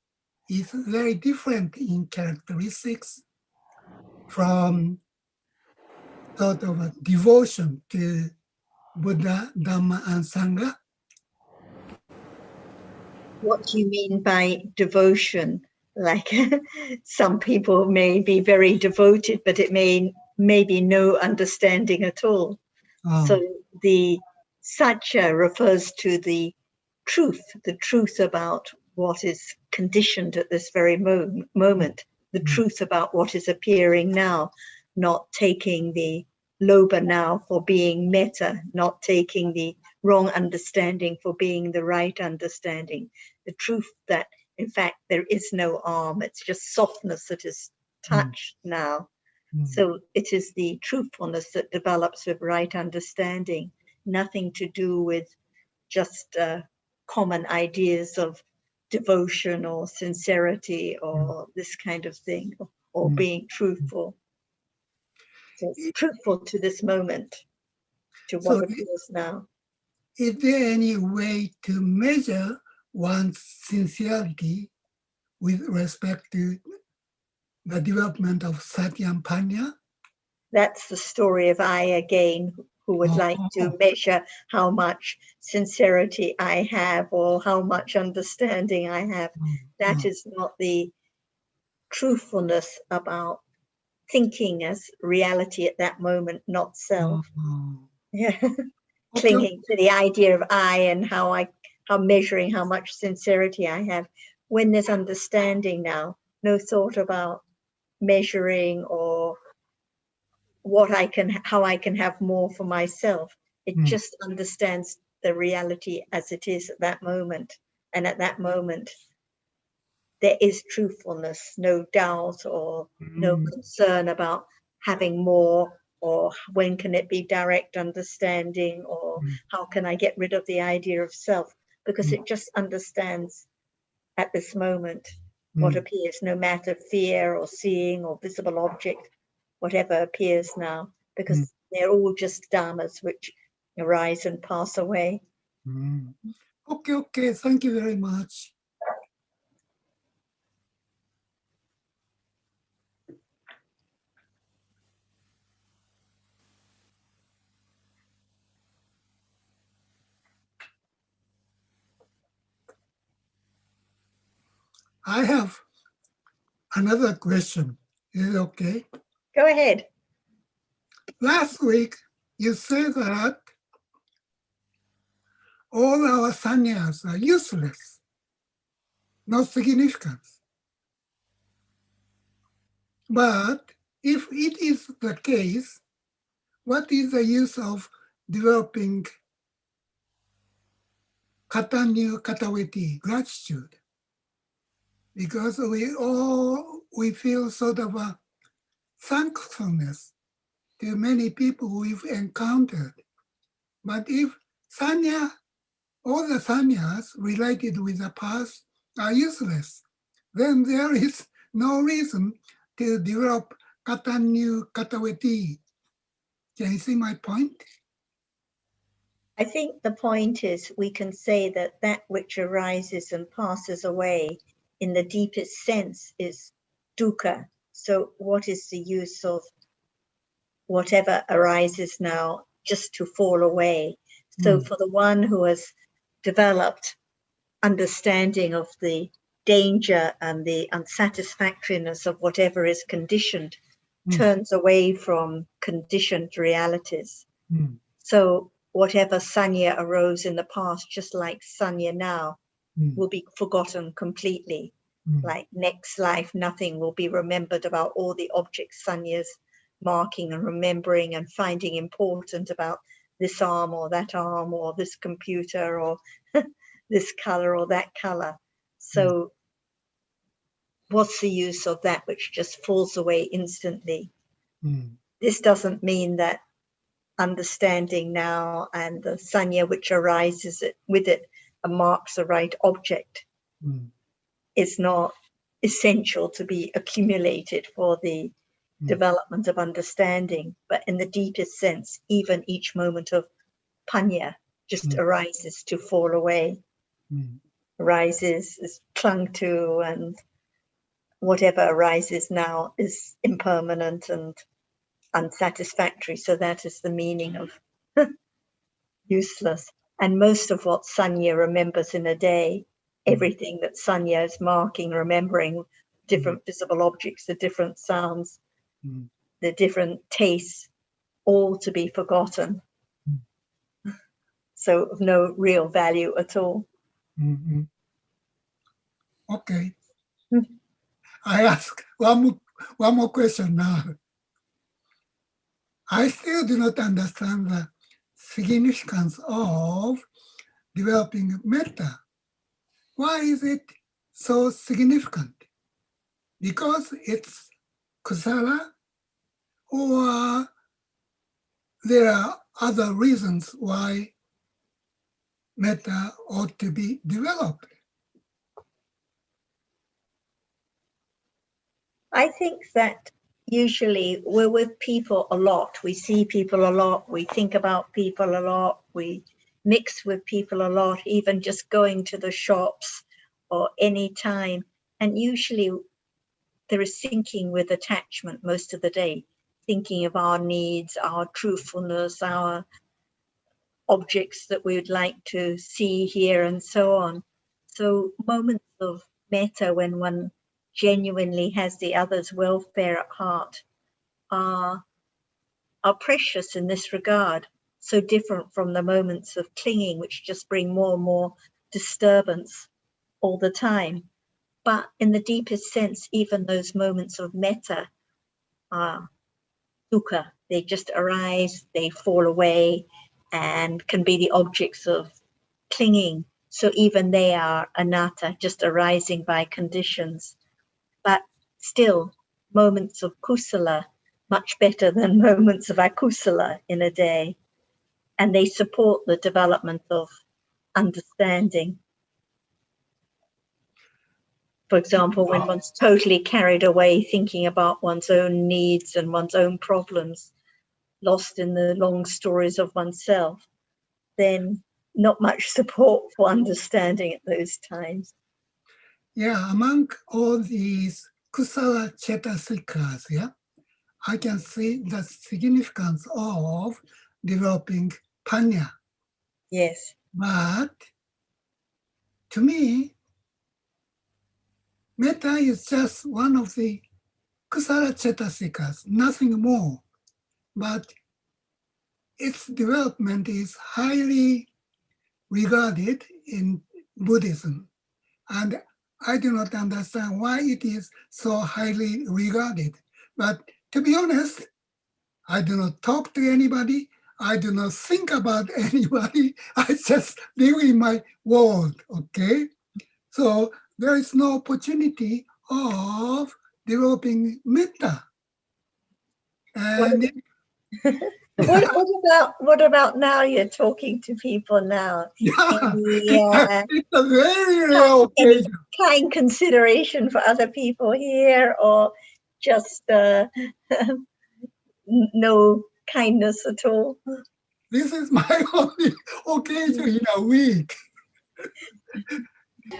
is very different in characteristics from sort of a devotion to Buddha, Dhamma, and Sangha? What do you mean by devotion? Like some people may be very devoted, but it may be no understanding at all. So the satya refers to the truth about what is conditioned at this very moment, the truth about what is appearing now, not taking the lobha now for being metta, not taking the wrong understanding for being the right understanding, the truth that in fact there is no arm, it's just softness that is touched now. So it is the truthfulness that develops with right understanding, nothing to do with just common ideas of devotion or sincerity or this kind of thing, or being truthful. So it's truthful to this moment, to what appears now. Is there any way to measure one's sincerity with respect to the development of Satya and Panya? That's the story of I again, who would like to measure how much sincerity I have or how much understanding I have. That is not the truthfulness about thinking as reality at that moment, not self. Yeah. Clinging to the idea of I and how measuring how much sincerity I have. When there's understanding now, no thought about measuring or how I can have more for myself. It just understands the reality as it is at that moment. And at that moment, there is truthfulness, no doubt or no concern about having more, or when can it be direct understanding, or how can I get rid of the idea of self, because it just understands at this moment what appears, no matter fear or seeing or visible object, whatever appears now, because they're all just dhammas which arise and pass away. Okay, thank you very much. I have another question. Is it okay? Go ahead. Last week, you said that all our sannyas are useless, not significant. But if it is the case, what is the use of developing katanyu kataweti, gratitude? Because we feel sort of a thankfulness to many people we've encountered. But if all the sannyas related with the past are useless, then there is no reason to develop katanyu kataweti. Can you see my point? I think the point is we can say that that which arises and passes away in the deepest sense is dukkha. So what is the use of whatever arises now just to fall away? So for the one who has developed understanding of the danger and the unsatisfactoriness of whatever is conditioned, turns away from conditioned realities. So whatever sanya arose in the past, just like sanya now, will be forgotten completely. Like next life, nothing will be remembered about all the objects sanya's marking and remembering and finding important about this arm or this computer or this color or that color. So what's the use of that which just falls away instantly? This doesn't mean that understanding now and the sanya which arises with it and marks the right object is not essential to be accumulated for the development of understanding. But in the deepest sense, even each moment of panya just arises to fall away, arises, is clung to, and whatever arises now is impermanent and unsatisfactory. So that is the meaning of useless. And most of what sanya remembers in a day, everything that sanya is marking, remembering, different visible objects, the different sounds, the different tastes, all to be forgotten. So of no real value at all. Okay. I ask one more question now. I still do not understand the significance of developing metta. Why is it so significant? Because it's kusala, or there are other reasons why metta ought to be developed? I think that usually we're with people a lot. We see people a lot. We think about people a lot. We mix with people a lot, even just going to the shops or any time. And usually there is thinking with attachment most of the day, thinking of our needs, our truthfulness, our objects that we would like to see, hear, and so on. So moments of metta when one genuinely has the other's welfare at heart are precious in this regard, so different from the moments of clinging which just bring more and more disturbance all the time. But in the deepest sense, even those moments of metta are dukkha. They just arise, they fall away, and can be the objects of clinging. So even they are anatta, just arising by conditions. But still, moments of kusala, much better than moments of akusala in a day. And they support the development of understanding. For example, when one's totally carried away thinking about one's own needs and one's own problems, lost in the long stories of oneself, then not much support for understanding at those times. Yeah, among all these kusala cetasikas, I can see the significance of developing panya. Yes. But to me, metta is just one of the kusala cetasikas, nothing more. But its development is highly regarded in Buddhism. And I do not understand why it is so highly regarded. But to be honest, I do not talk to anybody. I do not think about anybody. I just live in my world, okay? So there is no opportunity of developing metta. And What about now? You're talking to people now. It's a very rare occasion. Kind consideration for other people here, or just no kindness at all. This is my only occasion in a week.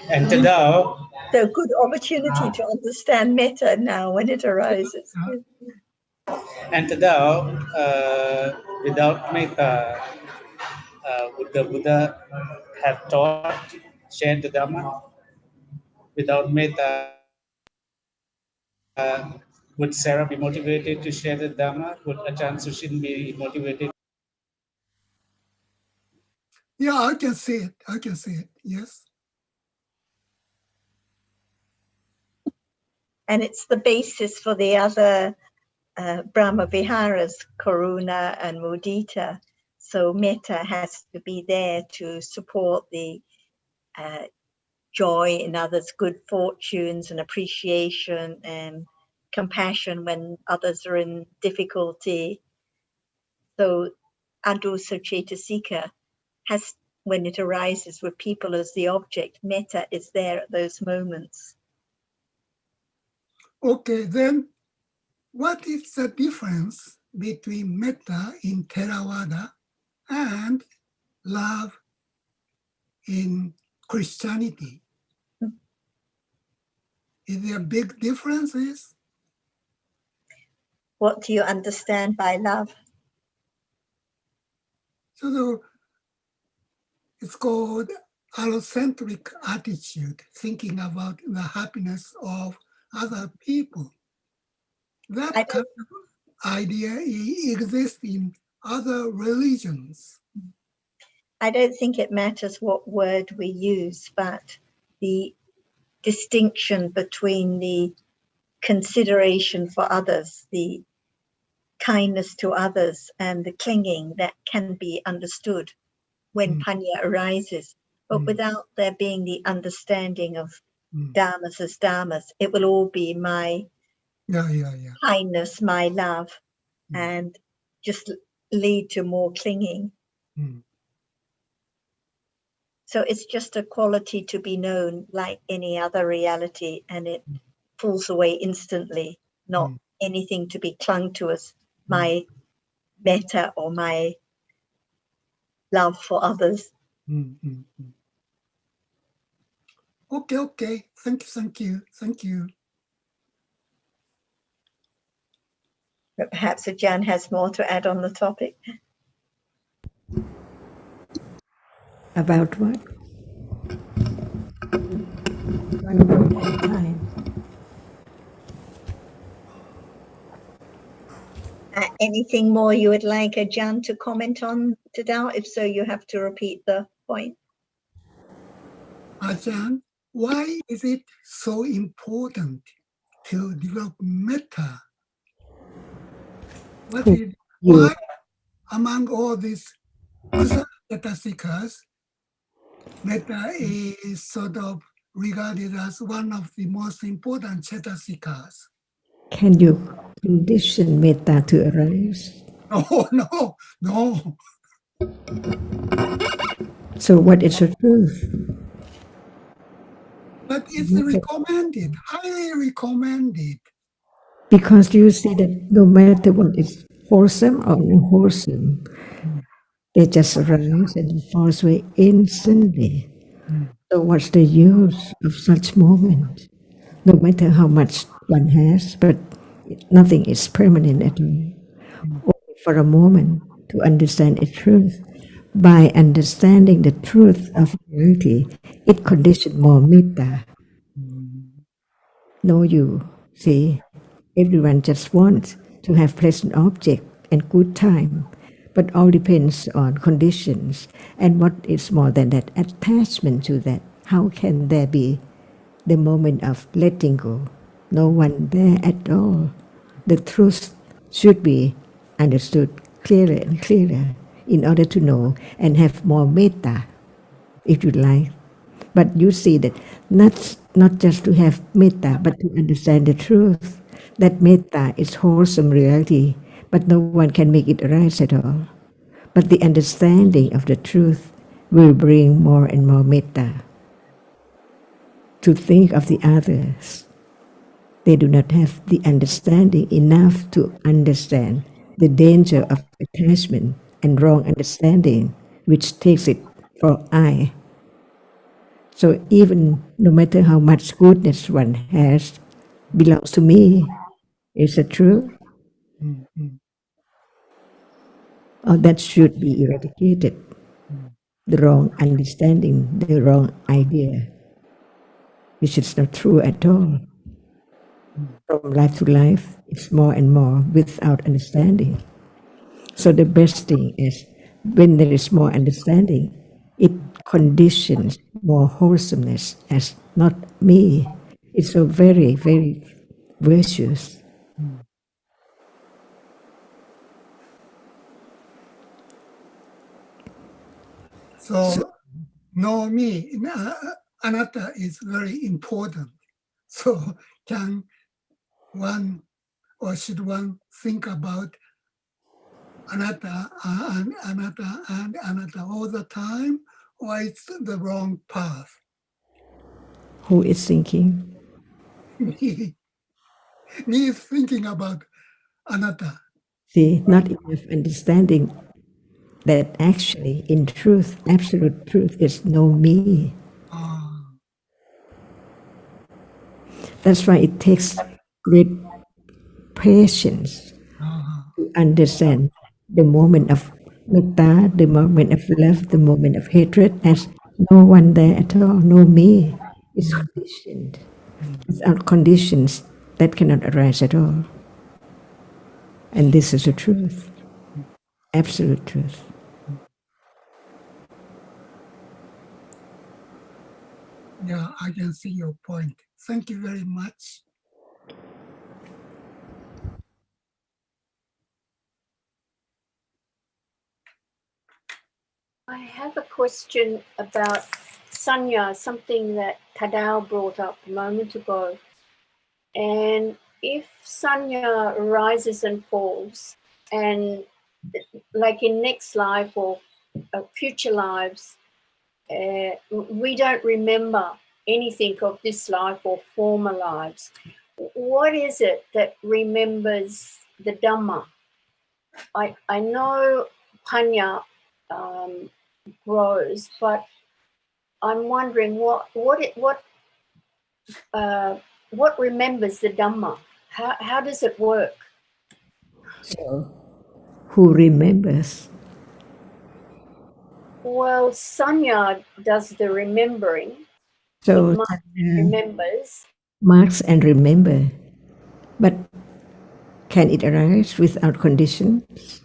And today, So good opportunity to understand metta now when it arises. without metta, would the Buddha have taught, shared the Dhamma? Without metta, would Sarah be motivated to share the Dhamma? Would Ajahn Sujin be motivated? Yeah, I can see it. I can see it. Yes. And it's the basis for the other Brahma Viharas, Karuna and Mudita. So metta has to be there to support the joy in others' good fortunes and appreciation and compassion when others are in difficulty. So Adusa Cetasika has, when it arises with people as the object, metta is there at those moments. Okay, then what is the difference between metta in Theravada and love in Christianity? Is there big differences? What do you understand by love? So it's called allocentric attitude, thinking about the happiness of other people. That kind of idea exists in other religions. I don't think it matters what word we use, but the distinction between the consideration for others, the kindness to others, and the clinging that can be understood when panya arises. But without there being the understanding of dharmas as dharmas, it will all be my kindness, my love, and just lead to more clinging. So it's just a quality to be known like any other reality, and it falls away instantly, not anything to be clung to as my metta or my love for others. Okay. Thank you. But perhaps Ajahn has more to add on the topic. About what? One word at a time. Anything more you would like Ajahn to comment on today? If so, you have to repeat the point. Ajahn, why is it so important to develop metta? Why among all these Cetasikas, metta is sort of regarded as one of the most important Cetasikas? Can you condition metta to arise? Oh, no. So what is the truth? But it's recommended, highly recommended. Because you see that no matter what is wholesome or unwholesome, they just arise and fall away instantly. So what's the use of such moment? No matter how much one has, but nothing is permanent at all. Only for a moment to understand the truth. By understanding the truth of reality, it conditions more metta. No, you see, everyone just wants to have pleasant object and good time, but all depends on conditions. And what is more than that, attachment to that. How can there be the moment of letting go? No one there at all. The truth should be understood clearer and clearer in order to know and have more metta, if you like. But you see that not just to have metta, but to understand the truth, that metta is wholesome reality, but no one can make it arise at all. But the understanding of the truth will bring more and more metta. To think of the others, they do not have the understanding enough to understand the danger of attachment and wrong understanding, which takes it for I. So even no matter how much goodness one has belongs to me, is it true? Or that should be eradicated. The wrong understanding, the wrong idea, which is not true at all. From life to life, it's more and more without understanding. So the best thing is when there is more understanding, it conditions more wholesomeness as not me. It's so very, very virtuous. So, know me, anatta is very important. So, can one or should one think about anatta and anatta all the time, or it's the wrong path? Who is thinking? Me is thinking about anatta. See, not enough understanding that actually, in truth, absolute truth is no me. That's why it takes great patience to understand the moment of metta, the moment of love, the moment of hatred as no one there at all, no me. It's conditioned. Without conditions, that cannot arise at all. And this is the truth, absolute truth. Yeah, I can see your point. Thank you very much. I have a question about sanya, something that Tadao brought up a moment ago. And if sanya rises and falls, and like in next life or future lives, we don't remember anything of this life or former lives, what is it that remembers the Dhamma? I know Panya grows, but I'm wondering what remembers the Dhamma? How does it work? So, who remembers? Well, Sanya does the remembering. So, It remembers. marks and remember. But can it arise without conditions?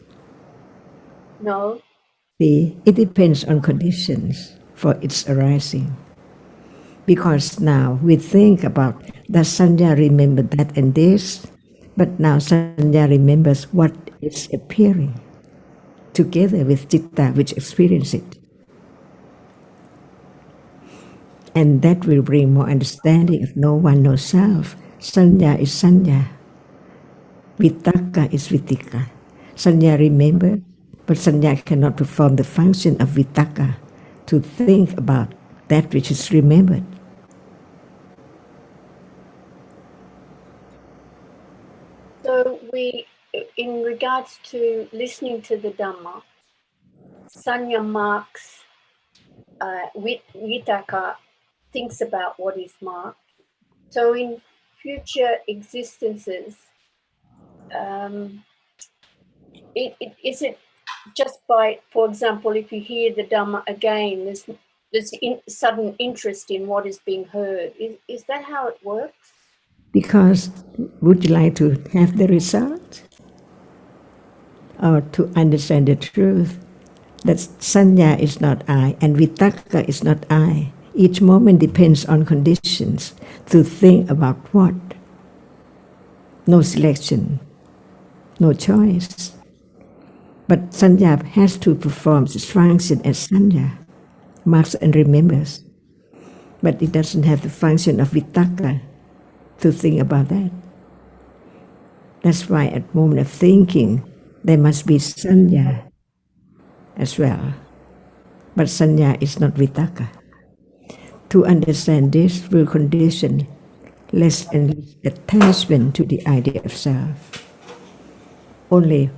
No. See, it depends on conditions for its arising. Because now we think about, does Sanya remember that and this? But now Sanya remembers what is appearing together with Citta, which experience it. And that will bring more understanding of no one, no self. Sanya is Sanya. Vitakka is Vitikka. Sanya remember, but Sanya cannot perform the function of Vitakka to think about that which is remembered. So we, in regards to listening to the Dhamma, Sanya marks, Vitaka thinks about what is marked. So in future existences, is it just by, for example, if you hear the Dhamma again, there's sudden interest in what is being heard. Is that how it works? Because would you like to have the result? Or to understand the truth that Sanya is not I and Vitakka is not I. Each moment depends on conditions to think about what. No selection, no choice. But Sanya has to perform its function as Sanya, marks and remembers. But it doesn't have the function of Vitakka to think about that. That's why at moment of thinking, there must be Sanya as well. But Sanya is not Vitakka. To understand this will condition less and less attachment to the idea of self. Only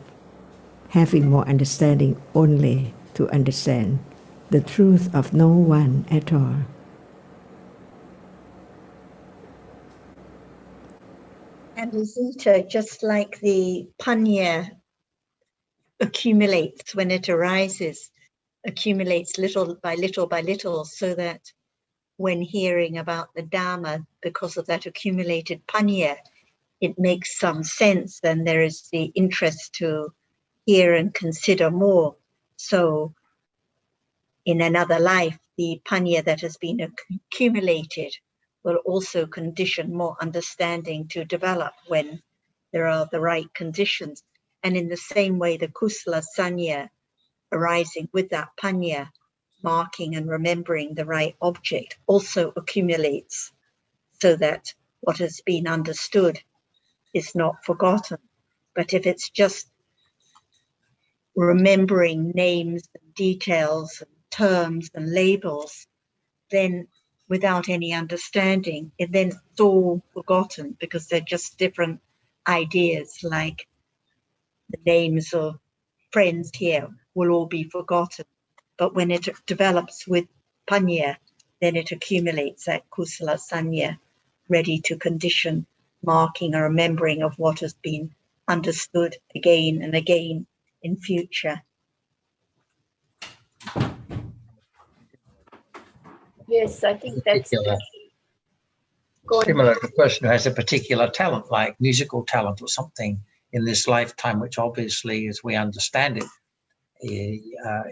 having more understanding only to understand the truth of no one at all. And Zita, just like the panya accumulates when it arises, accumulates little by little by little, so that when hearing about the Dhamma, because of that accumulated panya, it makes some sense, then there is the interest to hear and consider more. So in another life, the panya that has been accumulated will also condition more understanding to develop when there are the right conditions. And in the same way, the kusala sanya arising with that panya, marking and remembering the right object, also accumulates so that what has been understood is not forgotten. But if it's just remembering names and details and terms and labels, then without any understanding, then it's all forgotten, because they're just different ideas, like the names of friends here will all be forgotten. But when it develops with panya, then it accumulates that kusala sanya, ready to condition, marking or remembering of what has been understood again and again in future. Yes, I think that's Particular, go on. similar to a person who has a particular talent, like musical talent or something in this lifetime, which obviously, as we understand it,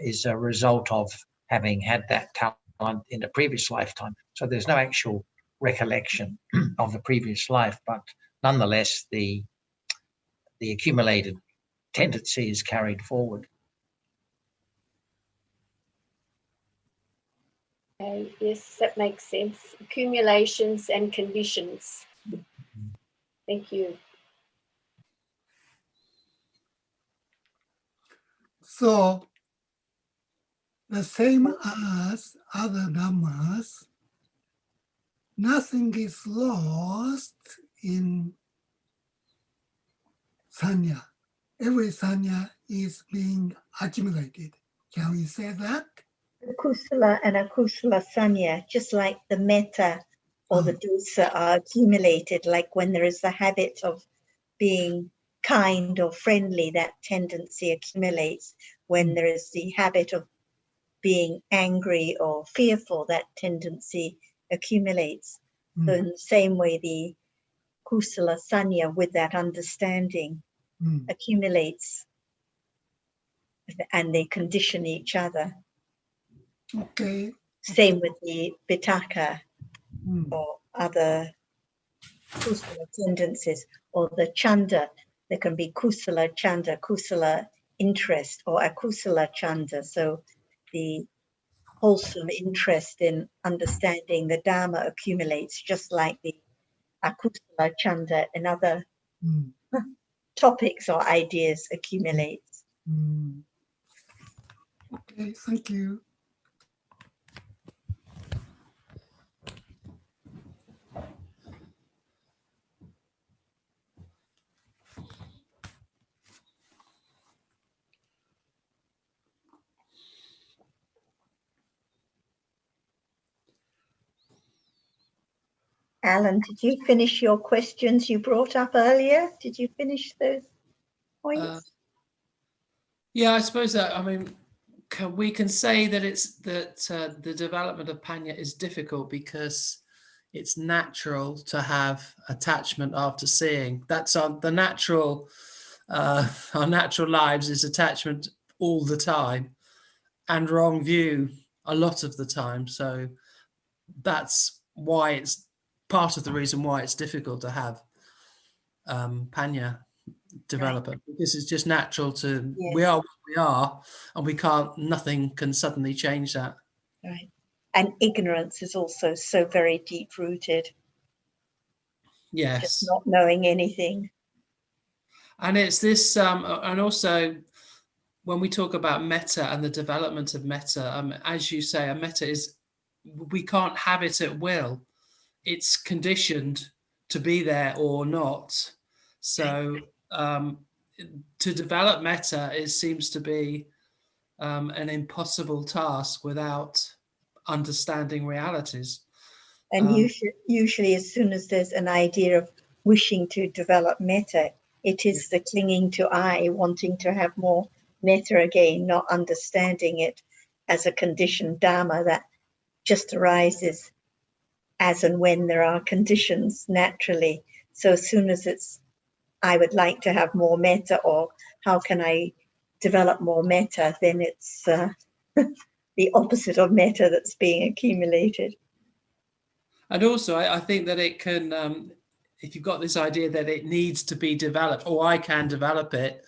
is a result of having had that talent in a previous lifetime. So there's no actual recollection of the previous life, but nonetheless, the accumulated tendency is carried forward. Okay, yes, that makes sense. Accumulations and conditions. Thank you. So the same as other Dhammas, nothing is lost in sanya. Every sanya is being accumulated. Can we say that? The kusala and akusala sanya, just like the metta or the dosa, are accumulated, like when there is the habit of being kind or friendly, that tendency accumulates. When there is the habit of being angry or fearful, that tendency accumulates. So in the same way, the kusala sanya with that understanding accumulates, and they condition each other. Okay. Same with the vitaka or other kusala tendencies, or the chanda. There can be kusala chanda, kusala interest, or akusala chanda. So the wholesome interest in understanding the Dhamma accumulates, just like the akusala chanda and other topics or ideas accumulates. Okay, thank you. Alan, did you finish your questions you brought up earlier? Did you finish those points? Yeah, I suppose that, I mean, we can say that it's that the development of panya is difficult because it's natural to have attachment after seeing. That's the natural, our natural lives is attachment all the time and wrong view a lot of the time. So that's why it's part of the reason why it's difficult to have panya development, because it's just natural to, we are what we are, and we can't, nothing can suddenly change that. Right. And ignorance is also so very deep rooted. Yes. Just not knowing anything. And it's this, and also when we talk about metta and the development of metta, as you say, a metta is, we can't have it at will. It's conditioned to be there or not. So to develop metta seems to be an impossible task without understanding realities. And usually as soon as there's an idea of wishing to develop metta, it is the clinging to I, wanting to have more metta again, not understanding it as a conditioned Dhamma that just arises as and when there are conditions naturally. So as soon as it's, I would like to have more metta, or how can I develop more metta, then it's the opposite of metta that's being accumulated. And also, I think that it can, if you've got this idea that it needs to be developed, or I can develop it,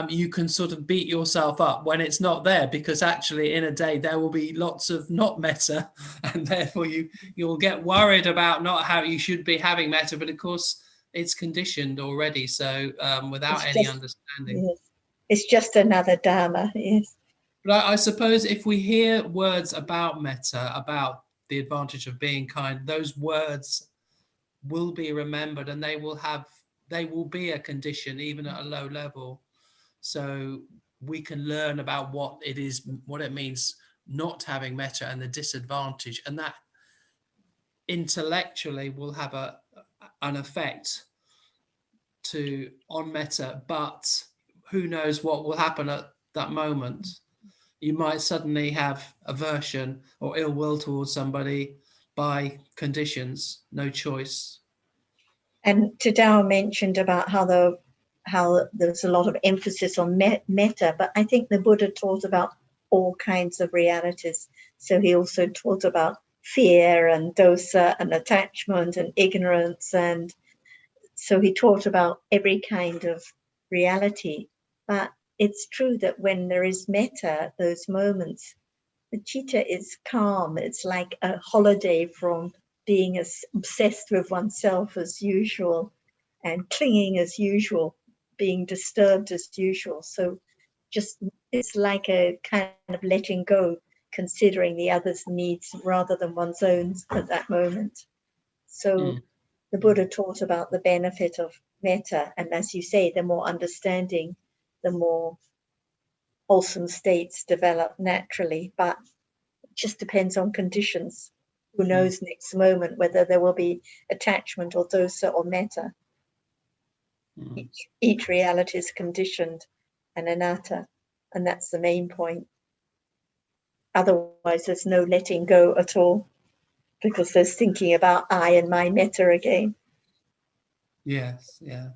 you can sort of beat yourself up when it's not there, because actually in a day there will be lots of not metta, and therefore you'll get worried about not how you should be having metta, but of course it's conditioned already. So without It's any just, understanding. yes, it's just another Dhamma, yes. But I suppose if we hear words about metta, about the advantage of being kind, those words will be remembered, and they will be a condition even at a low level. So we can learn about what it means not having metta and the disadvantage, and that intellectually will have an effect on metta, but who knows what will happen at that moment. You might suddenly have aversion or ill will towards somebody by conditions, no choice. And Tadao mentioned about how there's a lot of emphasis on metta, but I think the Buddha taught about all kinds of realities. So he also taught about fear and dosa and attachment and ignorance, and so he taught about every kind of reality. But it's true that when there is metta, those moments, the citta is calm. It's like a holiday from being as obsessed with oneself as usual and clinging as usual, being disturbed as usual. So just it's like a kind of letting go, considering the other's needs rather than one's own at that moment. So the Buddha taught about the benefit of metta, and as you say, the more understanding, the more wholesome states develop naturally, but it just depends on conditions. Who knows next moment whether there will be attachment or dosa or metta. Each reality is conditioned and anatta, and that's the main point. Otherwise, there's no letting go at all, because there's thinking about I and my metta again. Yes, yeah.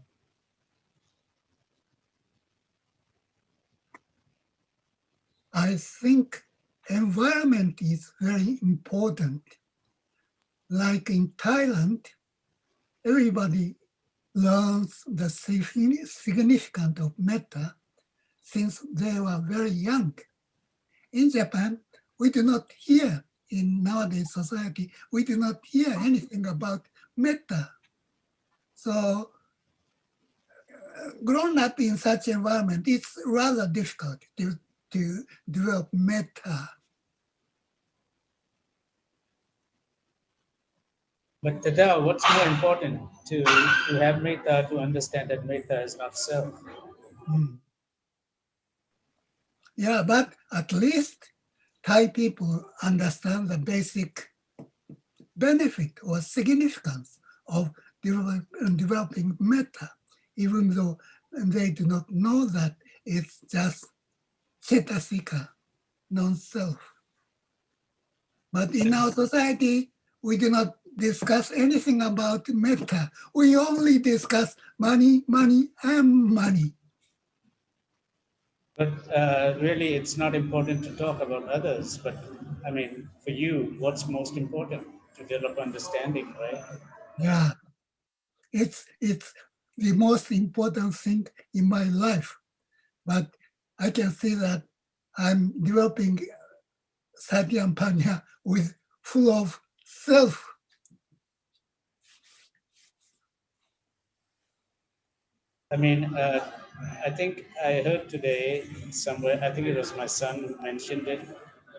I think environment is very important. Like in Thailand, everybody learns the significance of metta since they were very young. In Japan, we do not hear, in nowadays society, we do not hear anything about metta. So grown up in such environment, it's rather difficult to develop metta. But Tada, what's more important to have metta, to understand that metta is not self? Yeah, but at least Thai people understand the basic benefit or significance of developing metta, even though they do not know that it's just cetasika, non-self. But in our society, we do not discuss anything about metta. We only discuss money, money, and money. But really, it's not important to talk about others. But I mean, for you, what's most important? To develop understanding, right? Yeah, it's the most important thing in my life. But I can see that I'm developing Satyampanya with full of self. I mean, I think I heard today somewhere, I think it was my son who mentioned it.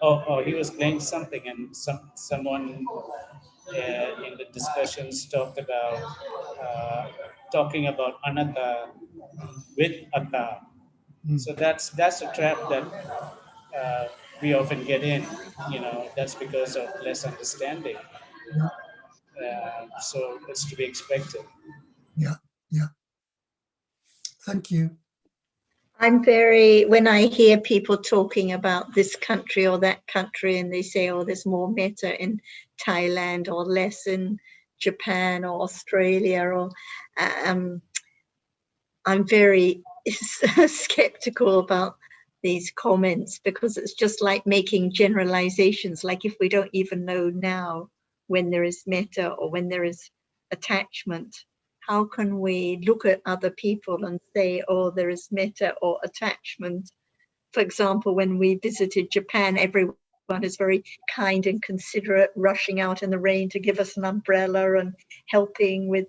Oh, he was playing something, and someone in the discussions talked about talking about anatta with akka. So that's a trap that we often get in. That's because of less understanding. So it's to be expected. Yeah, yeah. Thank you. when I hear people talking about this country or that country, and they say, oh, there's more metta in Thailand or less in Japan or Australia, or I'm very skeptical about these comments, because it's just like making generalizations. Like, if we don't even know now when there is metta or when there is attachment, how can we look at other people and say, oh, there is metta or attachment? For example, when we visited Japan, everyone is very kind and considerate, rushing out in the rain to give us an umbrella and helping with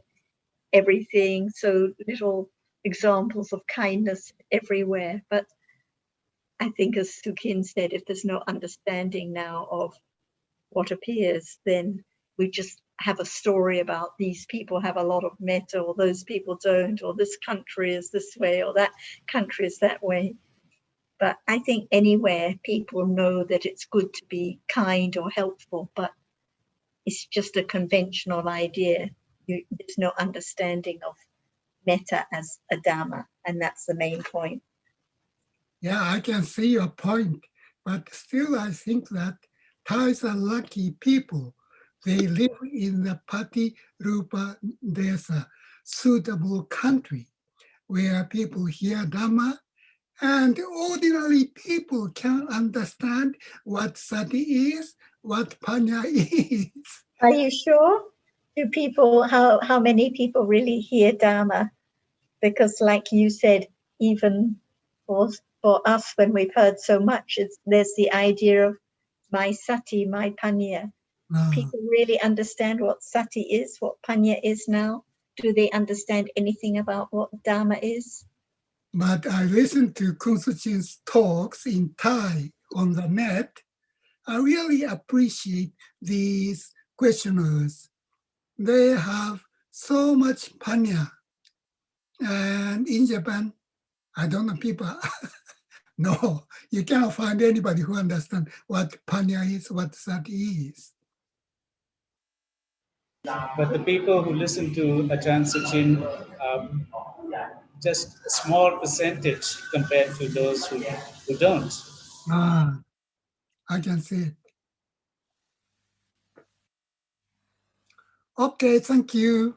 everything. So little examples of kindness everywhere. But I think, as Sukin said, if there's no understanding now of what appears, then we just have a story about these people have a lot of metta, or those people don't, or this country is this way, or that country is that way. But I think anywhere people know that it's good to be kind or helpful, but it's just a conventional idea. There's no understanding of metta as a Dhamma, and that's the main point. Yeah, I can see your point, but still I think that Thais are lucky people. They live in the Pati Rupa Desa, suitable country, where people hear Dhamma, and ordinary people can understand what sati is, what panya is. Are you sure? Do people, how many people really hear Dhamma? Because like you said, even for us, when we've heard so much, there's the idea of my sati, my panya. People really understand what sati is, what panya is now? Do they understand anything about what Dhamma is? But I listened to Kung Suchin's talks in Thai on the net. I really appreciate these questioners. They have so much panya. And in Japan, I don't know, people, no, you cannot find anybody who understands what panya is, what sati is. But the people who listen to Ajahn Sujin, just a small percentage compared to those who don't. I can see it. Okay, thank you.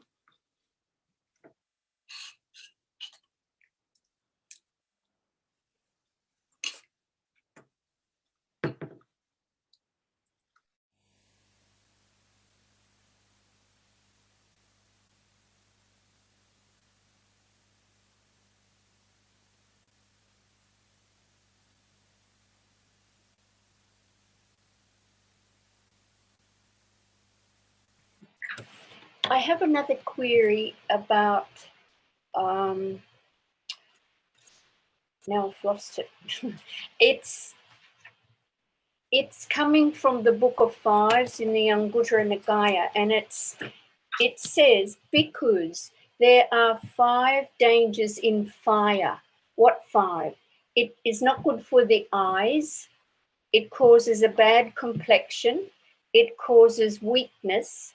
I have another query about, now I've lost it. It's coming from the Book of Fives in the Anguttara Nikaya, and it says, bhikkhus, there are 5 dangers in fire. What 5? It is not good for the eyes. It causes a bad complexion. It causes weakness.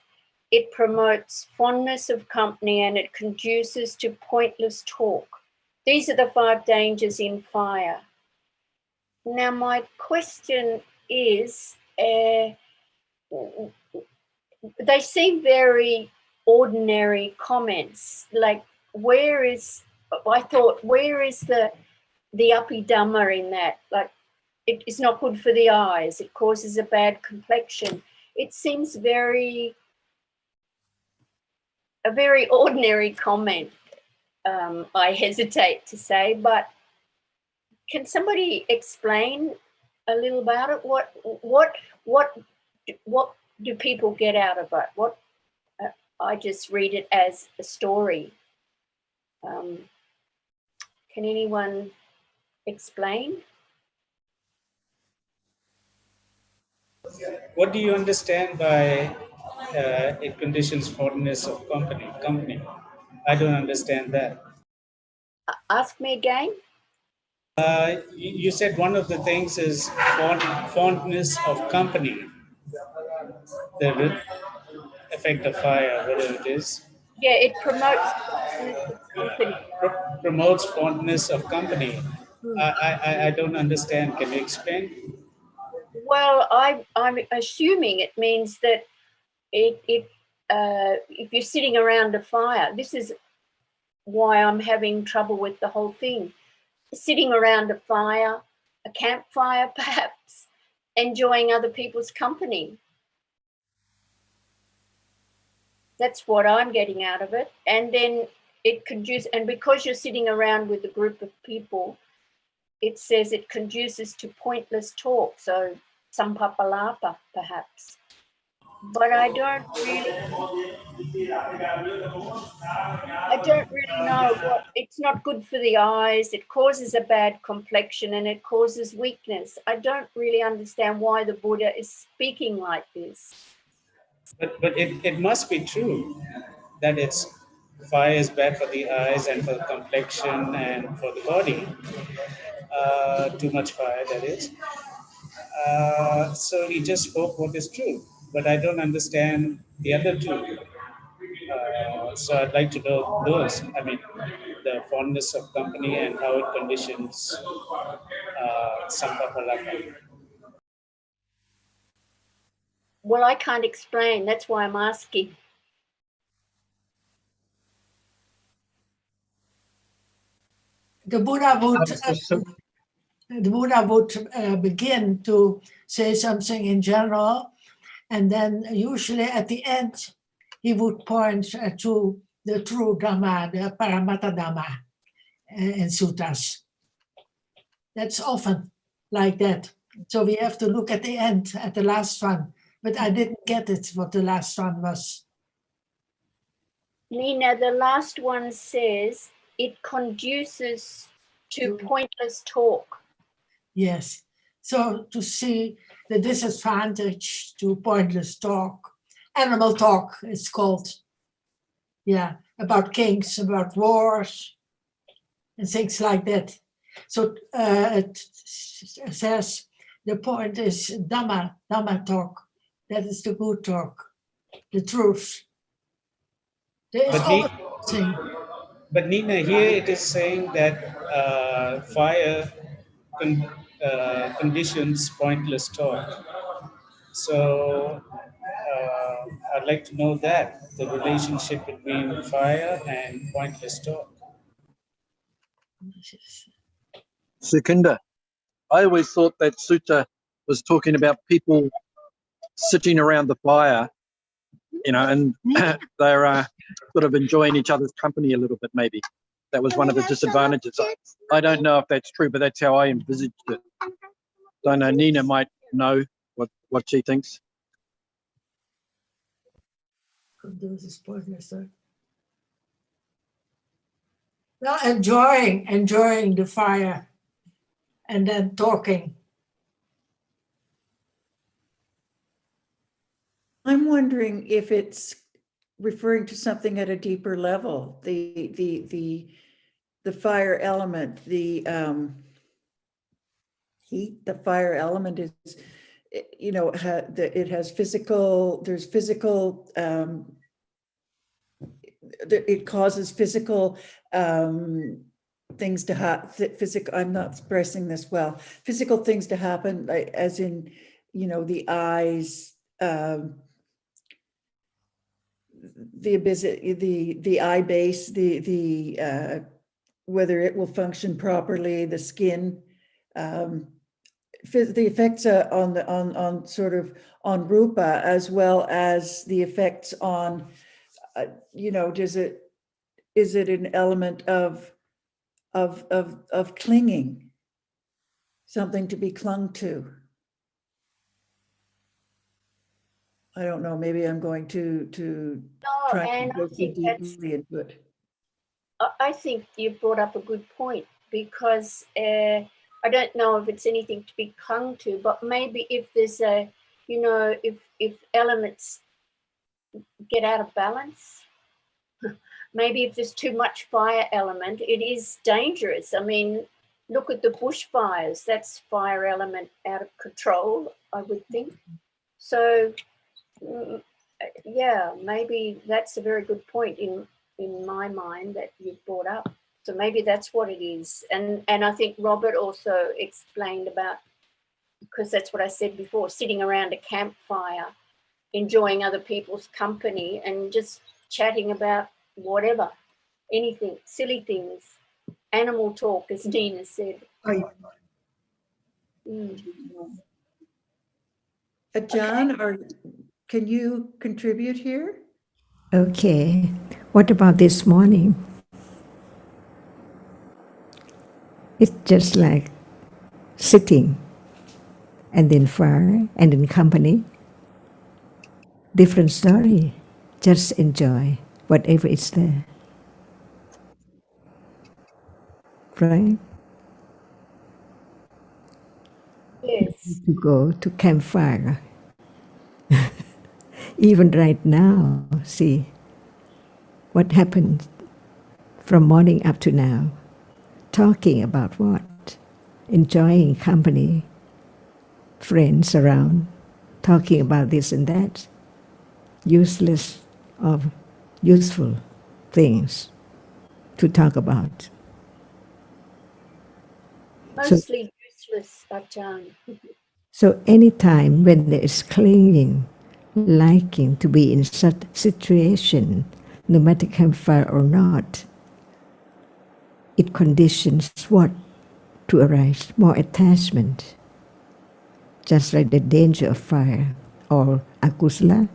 It promotes fondness of company, and it conduces to pointless talk. These are the 5 dangers in fire. Now, my question is, they seem very ordinary comments. Like, where is the Abhidhamma in that? Like, it is not good for the eyes. It causes a bad complexion. It seems a very ordinary comment. I hesitate to say, but can somebody explain a little about it? What do people get out of it? I just read it as a story. Can anyone explain? What do you understand by it conditions fondness of company? I don't understand that. Ask me again. You said one of the things is fondness of company, the effect of fire, whatever it is. Yeah, it promotes fondness of company. Promotes fondness of company. Hmm. I don't understand. Can you explain? Well, I'm assuming it means that if you're sitting around a fire, this is why I'm having trouble with the whole thing. Sitting around a fire, a campfire perhaps, enjoying other people's company. That's what I'm getting out of it. And then it conduces, and because you're sitting around with a group of people, it says it conduces to pointless talk. So sampapalapa perhaps. But I don't really know what. It's not good for the eyes. It causes a bad complexion and it causes weakness. I don't really understand why the Buddha is speaking like this. But it must be true that fire is bad for the eyes and for the complexion and for the body. Too much fire, that is. So he just spoke what is true, but I don't understand the other two. So I'd like to know those. I mean, the fondness of company and how it conditions sampapalaka. Well, I can't explain. That's why I'm asking. The Buddha would begin to say something in general, and then usually at the end he would point to the true Dhamma, the Paramattha Dhamma in suttas. That's often like that. So we have to look at the end, at the last one. But I didn't get it, what the last one was. Nina, the last one says it conduces to pointless talk. Yes. So to see the disadvantage to pointless talk, animal talk, it's called. Yeah, about kings, about wars, and things like that. So it says the point is Dhamma talk. That is the good talk, the truth. There is always something. But Nina, here it is saying that fire conditions pointless talk. So I'd like to know that, the relationship between fire and pointless talk. Sukhinda, I always thought that sutta was talking about people sitting around the fire, you know, and they're sort of enjoying each other's company a little bit, maybe. That was one of the disadvantages. I don't know if that's true, but that's how I envisaged it. So I know Nina might know what she thinks. Well, enjoying the fire and then talking. I'm wondering if it's referring to something at a deeper level, the fire element, the heat. The fire element is, you know, it has physical. There's physical. It causes physical things to happen. Physical. I'm not expressing this well. Physical things to happen, like, as in, you know, the eyes. The eye base, the whether it will function properly, the skin, the effects on sort of on rupa, as well as the effects on, you know, is it an element of clinging, something to be clung to? I don't know, maybe I'm going to try to go too deeply into it. I think you brought up a good point, because I don't know if it's anything to be clung to, but maybe if there's a, you know, if elements get out of balance, maybe if there's too much fire element, it is dangerous. I mean, look at the bushfires. That's fire element out of control, I would think. So, yeah, maybe that's a very good point in my mind that you brought up. So maybe that's what it is. And I think Robert also explained about, because that's what I said before, sitting around a campfire, enjoying other people's company and just chatting about whatever, anything, silly things, animal talk, as Nina said. John, can you contribute here? Okay. What about this morning? It's just like sitting and then fire and in company. Different story. Just enjoy whatever is there. Right? Yes. To go to campfire. Even right now, see what happened from morning up to now. Talking about what? Enjoying company, friends around, talking about this and that. Useless or useful things to talk about. Mostly useless, Ajahn. So anytime when there is clinging, liking to be in such situation, no matter campfire or not, it conditions what to arise? More attachment. Just like the danger of fire, or akusala,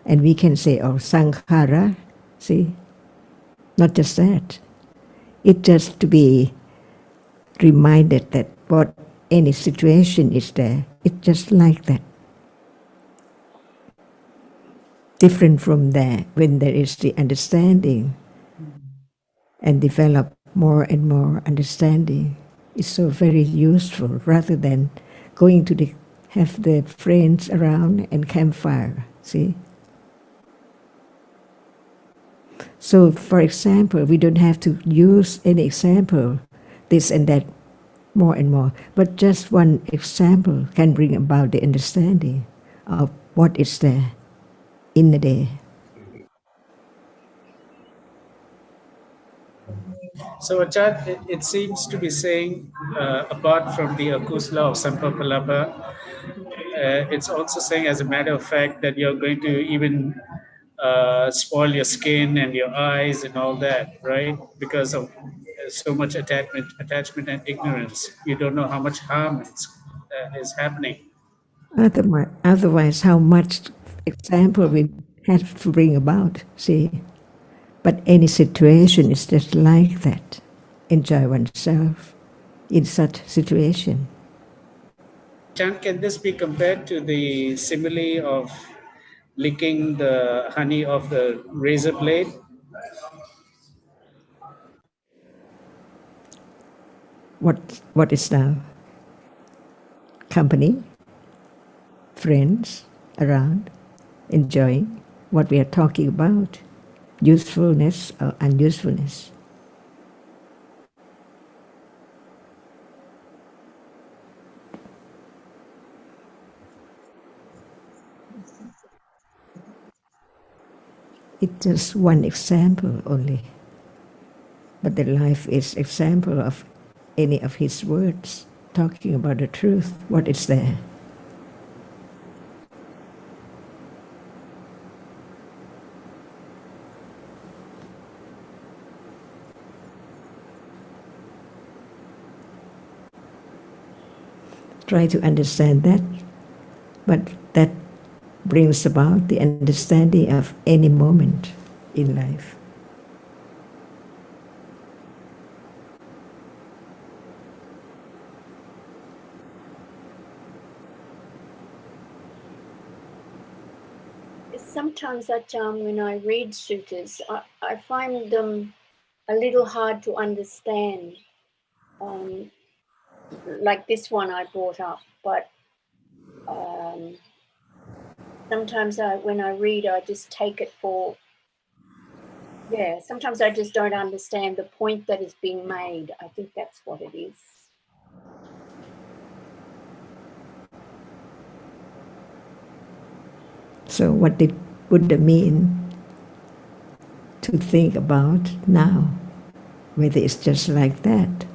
and we can say or sankhara, see? Not just that. It just to be reminded that what any situation is there, it's just like that. Different from that, when there is the understanding and develop more and more understanding, is so very useful rather than going to have the friends around and campfire, see? So, for example, we don't have to use any example, this and that, more and more, but just one example can bring about the understanding of what is there in the day. So, Ajahn, it seems to be saying, apart from the akusla of Sampapalapa, it's also saying, as a matter of fact, that you're going to even spoil your skin and your eyes and all that, right? Because of so much attachment and ignorance. You don't know how much harm is happening. Otherwise, how much example we have to bring about, see? But any situation is just like that. Enjoy oneself in such situation. Chan, can this be compared to the simile of licking the honey of the razor blade? What is now? Company, friends around, enjoying what we are talking about, usefulness or unusefulness. It's just one example only. But the life is example of any of his words, talking about the truth, what is there. Try to understand that, but that brings about the understanding of any moment in life. Sometimes, Ajahn, when I read suttas, I find them a little hard to understand. Like this one I brought up, but sometimes when I read, I just take it for Yeah, sometimes I just don't understand the point that is being made. I think that's what it is. So what did Buddha mean to think about now? Whether it's just like that.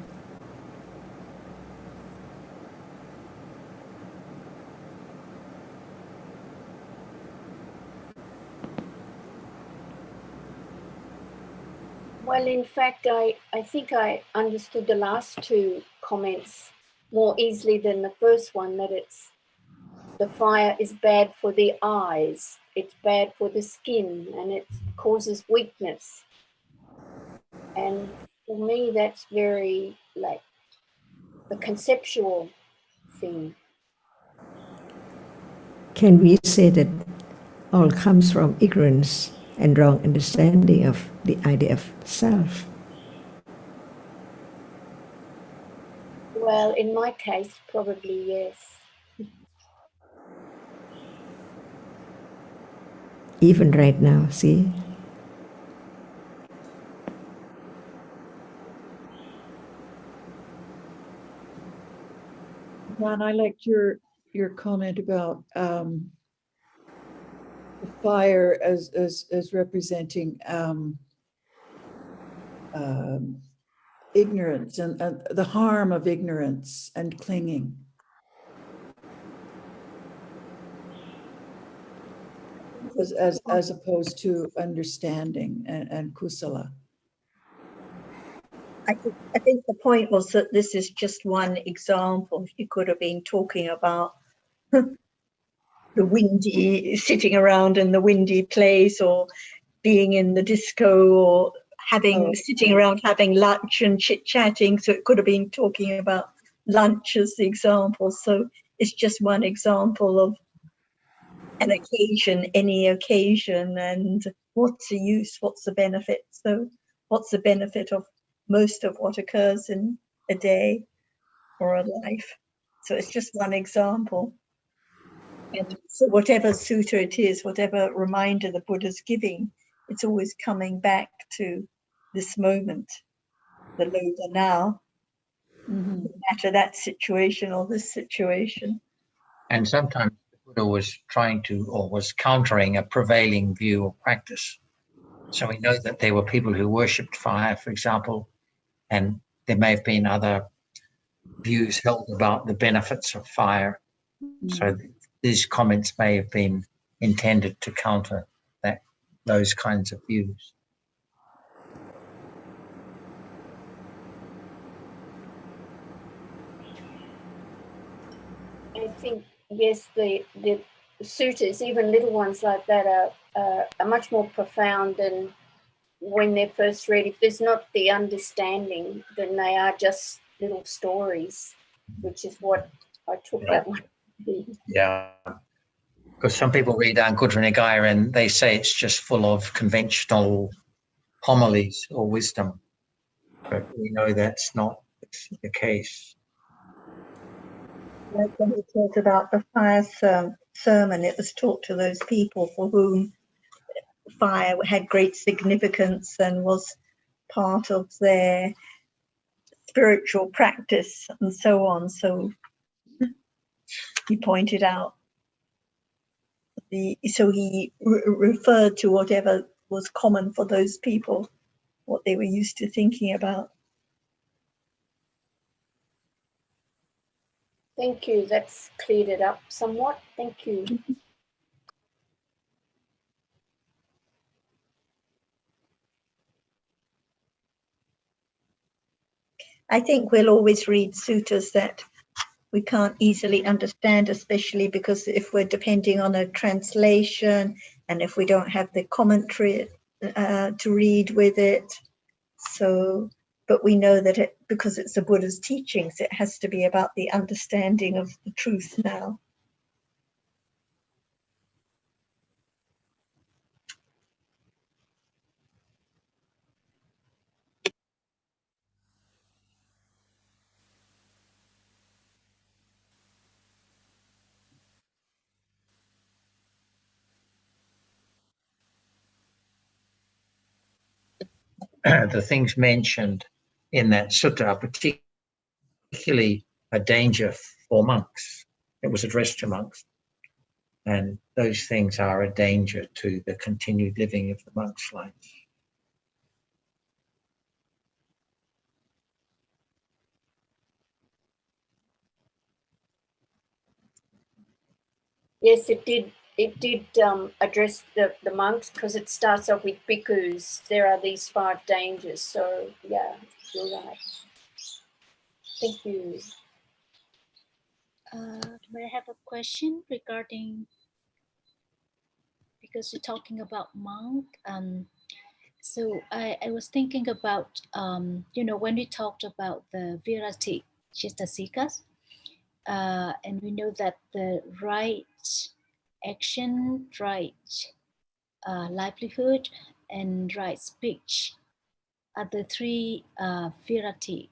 Well, in fact, I think I understood the last two comments more easily than the first one, that it's the fire is bad for the eyes, it's bad for the skin, and it causes weakness. And for me, that's very like the conceptual thing. Can we say that all comes from ignorance and wrong understanding of the idea of self? Well, in my case, probably yes. Even right now, see? Ron, I liked your comment about the fire as representing ignorance and the harm of ignorance and clinging. As opposed to understanding and kusala. I think the point was that this is just one example. You could have been talking about the windy, sitting around in the windy place, or being in the disco, or sitting around having lunch and chit-chatting. So it could have been talking about lunch as the example. So it's just one example of an occasion, any occasion, and what's the use, what's the benefit. So what's the benefit of most of what occurs in a day or a life? So it's just one example. And so whatever sutta it is, whatever reminder the Buddha's giving, it's always coming back to this moment, the Loda now, no matter that situation or this situation. And sometimes the Buddha was trying to, or was countering a prevailing view or practice. So we know that there were people who worshipped fire, for example, and there may have been other views held about the benefits of fire. So these comments may have been intended to counter those kinds of views. I think, yes, the suttas, even little ones like that, are much more profound than when they're first read. If there's not the understanding, then they are just little stories, which is what I took that one to be. Yeah. Because some people read Anguttara Nikaya and they say it's just full of conventional homilies or wisdom. But we know that's not the case. Like when we talked about the fire sermon, it was taught to those people for whom fire had great significance and was part of their spiritual practice and so on. So he pointed out so he referred to whatever was common for those people, what they were used to thinking about. Thank you. That's cleared it up somewhat. Thank you. I think we'll always read suttas that we can't easily understand, especially because if we're depending on a translation and if we don't have the commentary to read with it. So, but we know that because it's the Buddha's teachings, it has to be about the understanding of the truth now. the things mentioned in that sutta are particularly a danger for monks. It was addressed to monks. And those things are a danger to the continued living of the monk's life. Yes, it did. It did address the monks, because it starts off with bhikkhus. There are these 5 dangers. So yeah, you're right. Thank you. May I have a question regarding, because you're talking about monk. So I was thinking about, you know, when we talked about the Virati Citasikas, and we know that the right action, right livelihood, and right speech are the 3 viratis.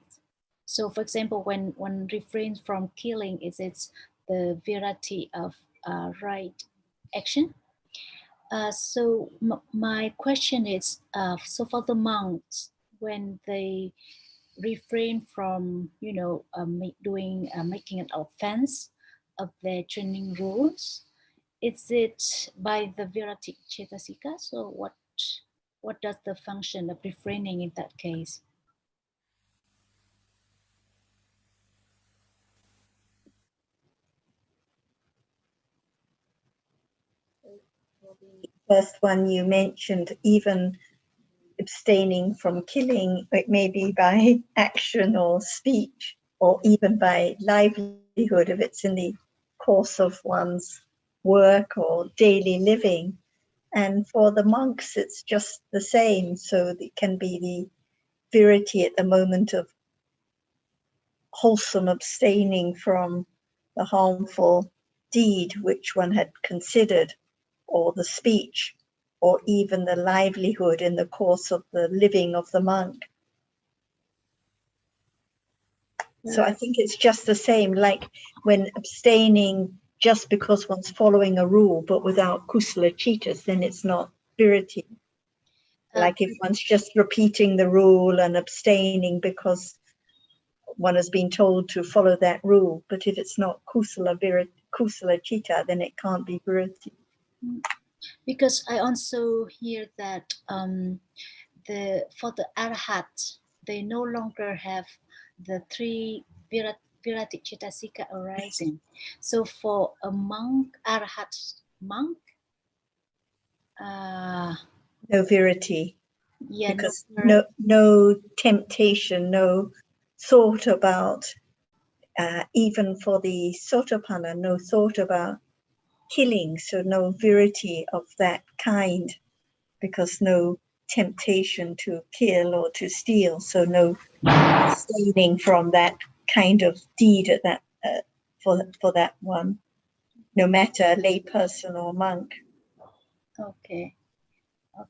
So, for example, when one refrains from killing, it's the virati of right action. So my question is, so for the monks, when they refrain from, you know, making an offense of their training rules, is it by the virati cetasika? So what does the function of refraining in that case? The first one you mentioned, even abstaining from killing, it may be by action or speech, or even by livelihood if it's in the course of one's work or daily living. And for the monks, it's just the same. So it can be the virati at the moment of wholesome abstaining from the harmful deed which one had considered, or the speech, or even the livelihood in the course of the living of the monk. So I think it's just the same, like when abstaining just because one's following a rule, but without kusala citas, then it's not virati. Like if one's just repeating the rule and abstaining because one has been told to follow that rule, but if it's not kusala citta, then it can't be virati. Because I also hear that for the arhat, they no longer have the 3 virati cetasika arising. So for a monk, arhat monk, no virati. Yeah, because no temptation, no thought about, even for the sotapanna, no thought about killing, so no virati of that kind, because no temptation to kill or to steal, so no abstaining from that kind of deed at that for that one, no matter lay person or monk. Okay.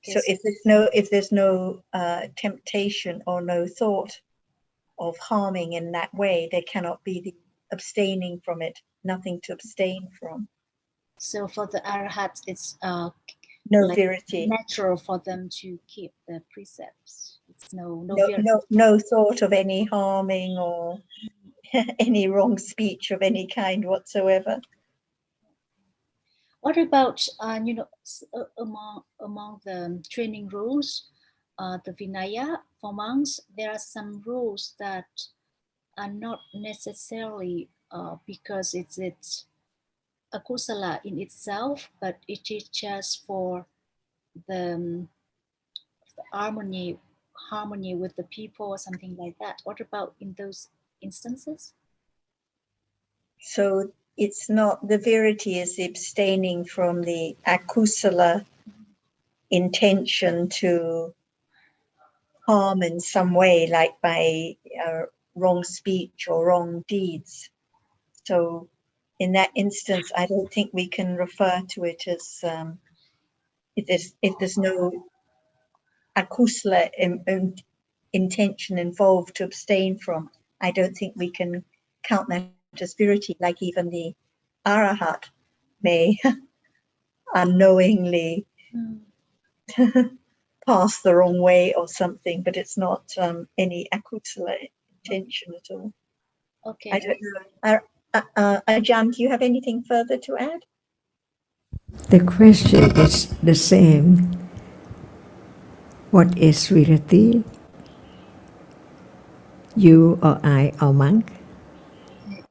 So if there's no temptation or no thought of harming in that way, there cannot be the abstaining from it, nothing to abstain from. So for the arhats, it's no like virati, natural for them to keep the precepts. It's no thought of any harming or any wrong speech of any kind whatsoever. What about you know, among the training rules, the Vinaya for monks, there are some rules that are not necessarily because it's a kusala in itself, but it is just for the harmony with the people or something like that. What about in those instances? So it's not, the virati is abstaining from the akusala intention to harm in some way, like by wrong speech or wrong deeds. So in that instance, I don't think we can refer to it as if there's no akusala intention involved to abstain from. I don't think we can count that as virati, like even the arahat may unknowingly pass the wrong way or something, but it's not any akusala intention at all. Okay. I don't know. Ajahn, do you have anything further to add? The question is the same. What is virati? You or I or monk?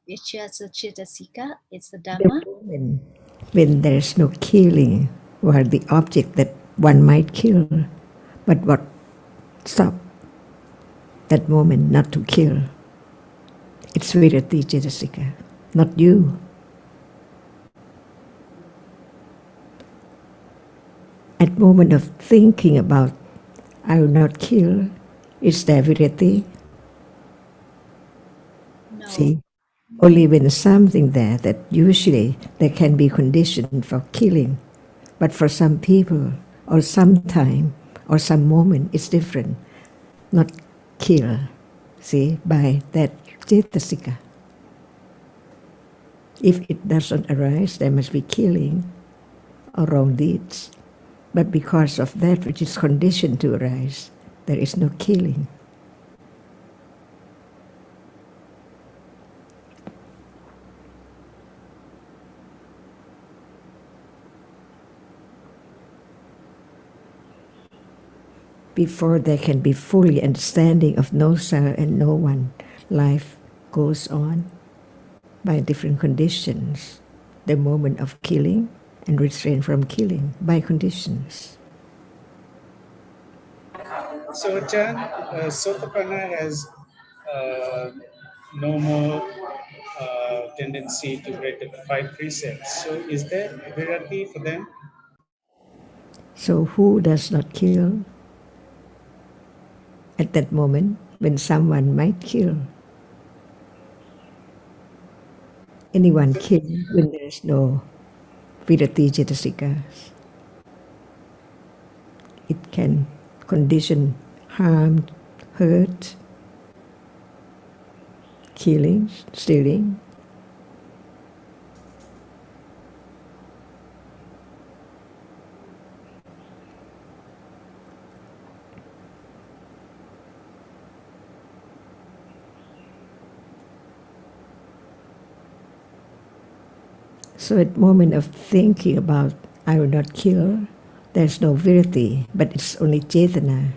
It's just a Chitasika, it's the The Dhamma. moment when there is no killing, or the object that one might kill, but what stop that moment not to kill. It's virati cetasika, not you. At moment of thinking about I will not kill, is there virati? No. See, only when something there that usually there can be condition for killing, but for some people or some time or some moment it's different, not kill. See, by that cetasika. If it doesn't arise, there must be killing or wrong deeds. But because of that which is conditioned to arise, there is no killing. Before there can be fully understanding of no self and no one, life goes on by different conditions. The moment of killing and restraint from killing by conditions. So, Ajahn, Sotapanna has no more tendency to break the 5 precepts. So, is there virati for them? So who does not kill at that moment when someone might kill? Anyone kill when there is no virati cetasika. It can condition harm, hurt, killing, stealing. So at moment of thinking about I will not kill, there's no virati, but it's only cetana.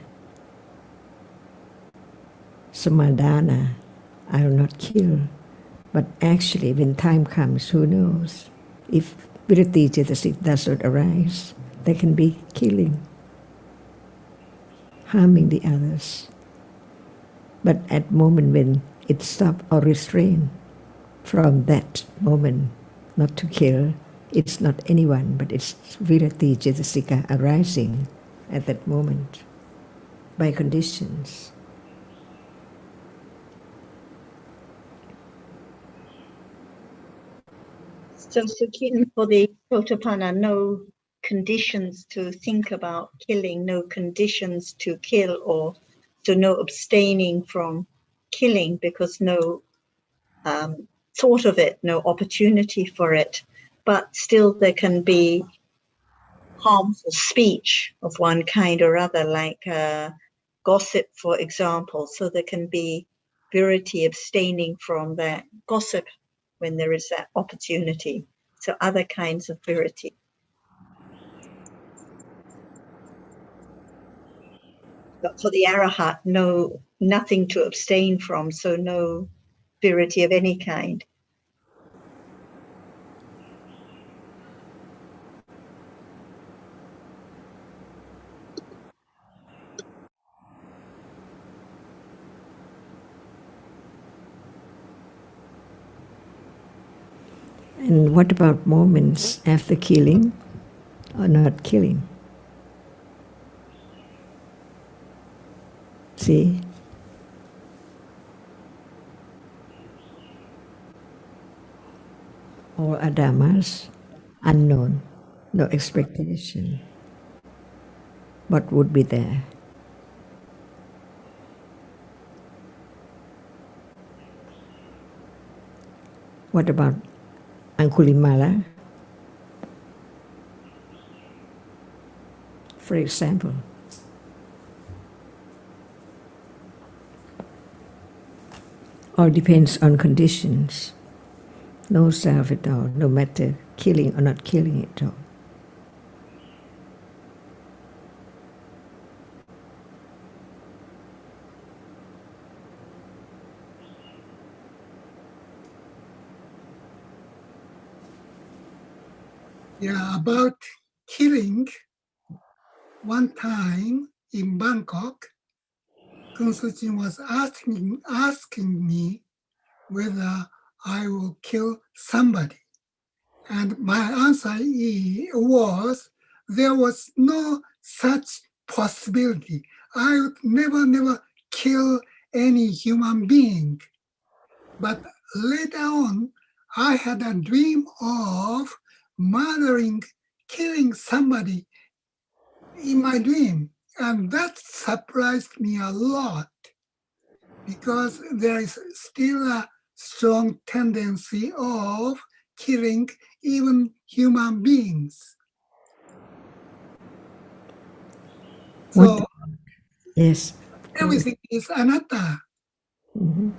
Samadhana, I will not kill. But actually when time comes, who knows? If virati cetasik does not arise, there can be killing, harming the others. But at moment when it stops or restrained from that moment, not to kill, it's not anyone, but it's virati cetasika arising at that moment by conditions. So, Sukhin, for the Sotapanna, no conditions to think about killing, no conditions to kill, or so no abstaining from killing because no thought of it, no opportunity for it. But still there can be harmful speech of one kind or other, like gossip, for example. So there can be virati abstaining from that gossip when there is that opportunity. So other kinds of virati. But for the arahat, nothing to abstain from, so no virati of any kind. And what about moments after killing or not killing? See? All adhamas, unknown, no expectation. What would be there? What about Angulimala? For example, all depends on conditions. No self at all, no matter killing or not killing at all. Yeah, about killing. One time in Bangkok, Ajahn Sujin was asking me whether I will kill somebody. And my answer was, there was no such possibility. I would never kill any human being. But later on, I had a dream of murdering, killing somebody in my dream. And that surprised me a lot because there is still a strong tendency of killing even human beings. So Yes. everything is anatta. Mhm.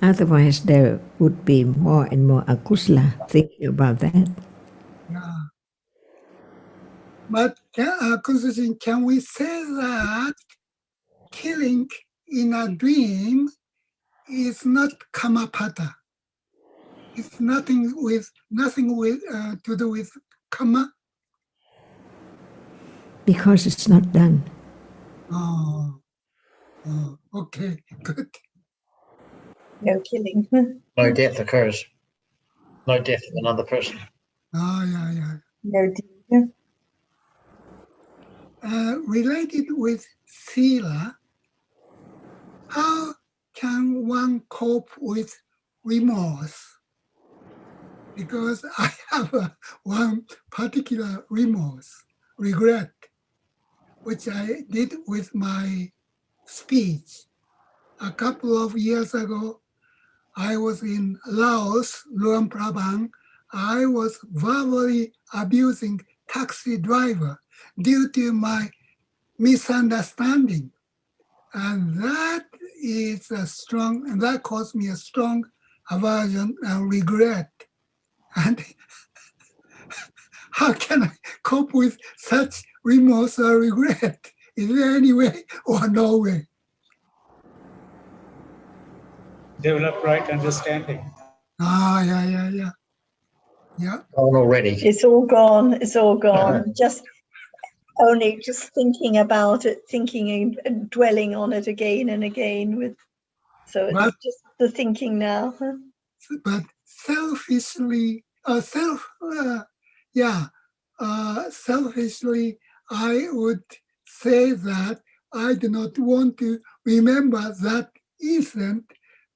Otherwise, there would be more and more akusala thinking about that. Yeah. But can we say that killing in a dream is not kamapata? It's nothing to do with karma. Because it's not done. Oh, okay, good. No killing. No death occurs. No death of another person. Oh, yeah. No deed. Related with sila, how can one cope with remorse? Because I have one particular regret, which I did with my speech. A couple of years ago, I was in Laos, Luang Prabang. I was verbally abusing taxi driver due to my misunderstanding. And that caused me a strong aversion and regret. And how can I cope with such remorse or regret? Is there any way or no way? Develop right understanding. Yeah. Gone already. It's all gone. It's all gone. Just thinking about it, thinking and dwelling on it again and again. So it's just the thinking now. But selfishly, selfishly, I would say that I do not want to remember that incident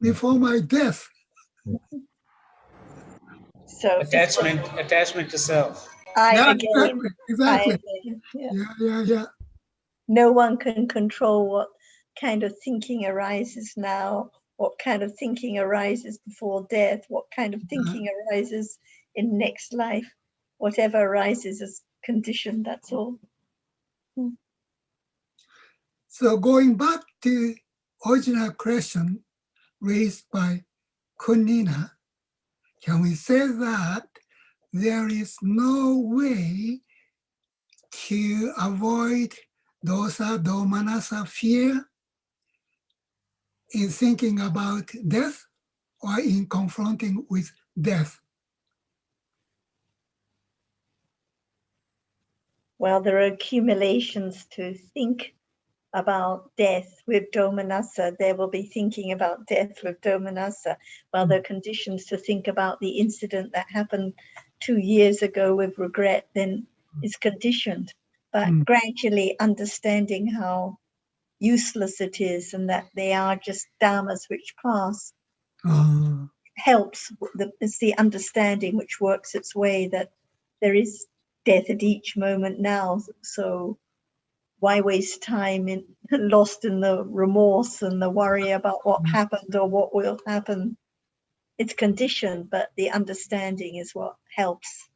before my death. So attachment to self. Exactly. Yeah. No one can control what kind of thinking arises now, what kind of thinking arises before death, what kind of thinking arises in next life. Whatever arises is conditioned, that's all. So going back to original question raised by Kunina, can we say that there is no way to avoid dosa, domanasa, fear in thinking about death or in confronting with death? Well, there are accumulations to think about death with domanassa. There will be thinking about death with domanassa, while there are conditions to think about the incident that happened 2 years ago with regret, then it's conditioned. But gradually understanding how useless it is and that they are just dhammas which pass helps. It's the understanding which works its way that there is death at each moment now. So why waste time lost in the remorse and the worry about what happened or what will happen? It's conditioned, but the understanding is what helps.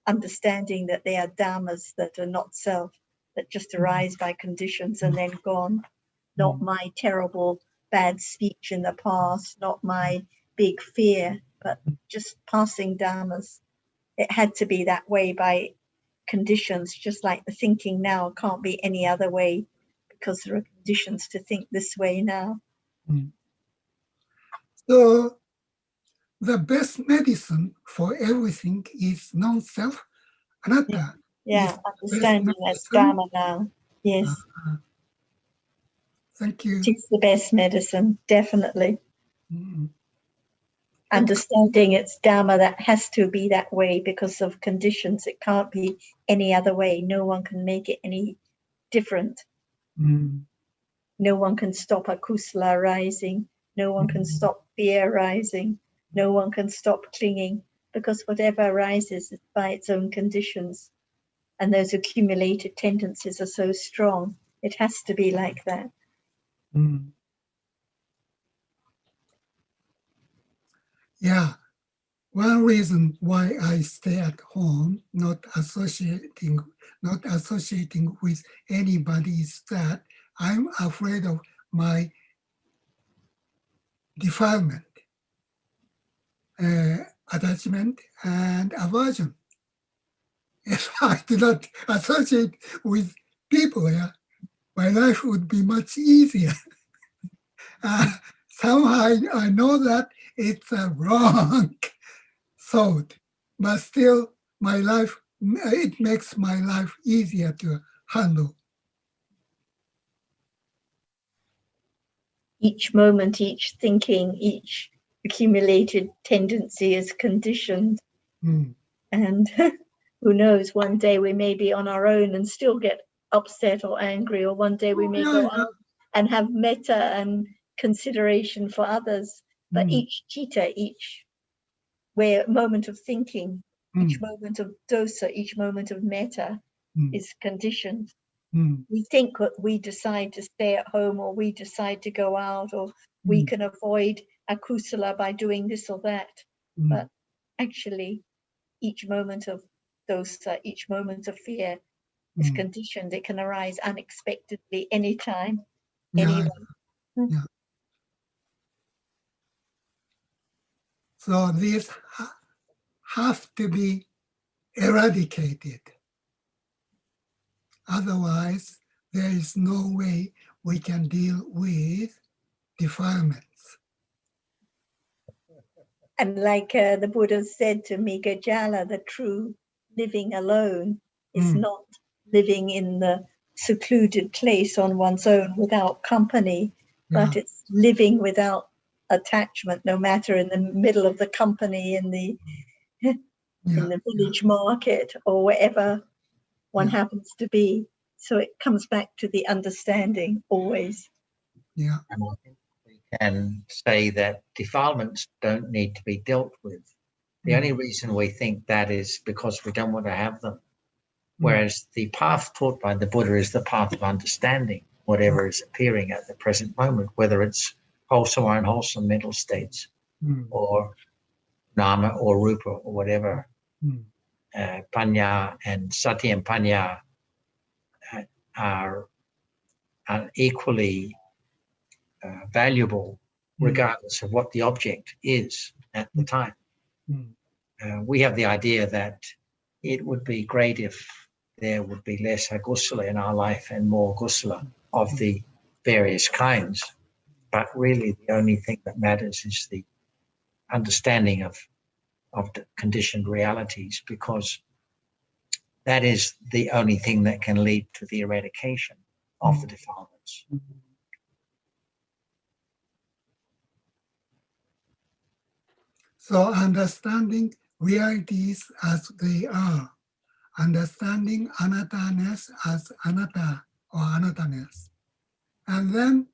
Understanding that they are dhammas that are not self, that just arise by conditions and then gone. not my terrible bad speech in the past, not my big fear, but just passing dhammas. It had to be that way by conditions, just like the thinking now can't be any other way because there are conditions to think this way now. So the best medicine for everything is non-self, anatta. Yeah, is understanding that's medicine. Dhamma now. Yes. Thank you. It's the best medicine, definitely. Mm. Understanding it's Dhamma, that has to be that way because of conditions. It can't be any other way. No one can make it any different. Mm. No one can stop akusala rising. No one can stop fear rising. No one can stop clinging, because whatever arises is by its own conditions. And those accumulated tendencies are so strong. It has to be like that. Mm. Yeah. One reason why I stay at home, not associating with anybody, is that I'm afraid of my defilement, attachment, and aversion. If I do not associate with people, yeah, my life would be much easier. Somehow I know that it's a wrong thought, but still my life, it makes my life easier to handle. Each moment, each thinking, each accumulated tendency is conditioned. Mm. And who knows, one day we may be on our own and still get upset or angry, or one day we may go out and have metta and consideration for others. But each citta, each moment of thinking, each moment of dosa, each moment of metta is conditioned. We think that we decide to stay at home, or we decide to go out, or we can avoid akusala by doing this or that. But actually, each moment of dosa, each moment of fear is conditioned. It can arise unexpectedly anytime, anywhere. Yeah. So these have to be eradicated. Otherwise, there is no way we can deal with defilements. And like the Buddha said to Migajala, the true living alone is not living in the secluded place on one's own without company, but it's living without attachment, no matter in the middle of the company, in the village market, or wherever one happens to be. So it comes back to the understanding always. Yeah. And I think we can say that defilements don't need to be dealt with. The only reason we think that is because we don't want to have them. Whereas the path taught by the Buddha is the path of understanding whatever is appearing at the present moment, whether it's wholesome or unwholesome mental states, or nama or rupa or whatever. Panya and sati and panya are equally valuable regardless of what the object is at the time. We have the idea that it would be great if there would be less agusala in our life and more gusala of the various kinds. But really the only thing that matters is the understanding of the conditioned realities, because that is the only thing that can lead to the eradication of the defilements. So understanding realities as they are, understanding anatta-ness as anatta or anatta-ness, and then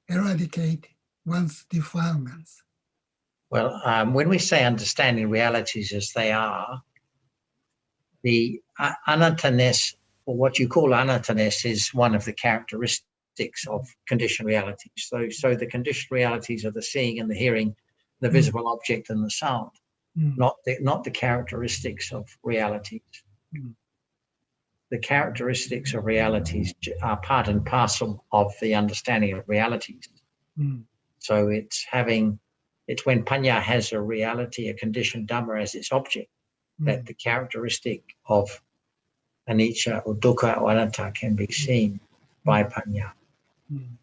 eradicate one's defilements. Well, when we say understanding realities as they are, the anatta-ness, or what you call anatta-ness, is one of the characteristics of conditioned realities. So the conditioned realities are the seeing and the hearing, the visible object and the sound, not the characteristics of realities. the characteristics of realities are part and parcel of the understanding of realities. Mm. So it's when Panya has a reality, a conditioned Dhamma as its object, that the characteristic of anicca or dukkha or anatta can be seen by Panya. Mm.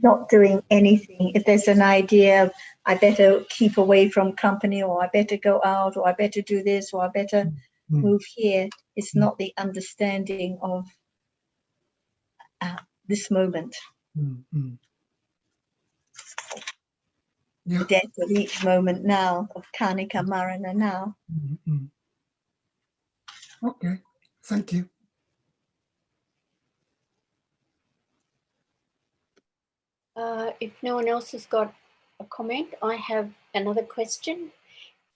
Not doing anything. If there's an idea of, I better keep away from company, or I better go out, or I better do this, or I better move here, it's not the understanding of this moment. Yeah. The death of each moment now, of Kanika Marana now. Okay, thank you. If no one else has got a comment, I have another question.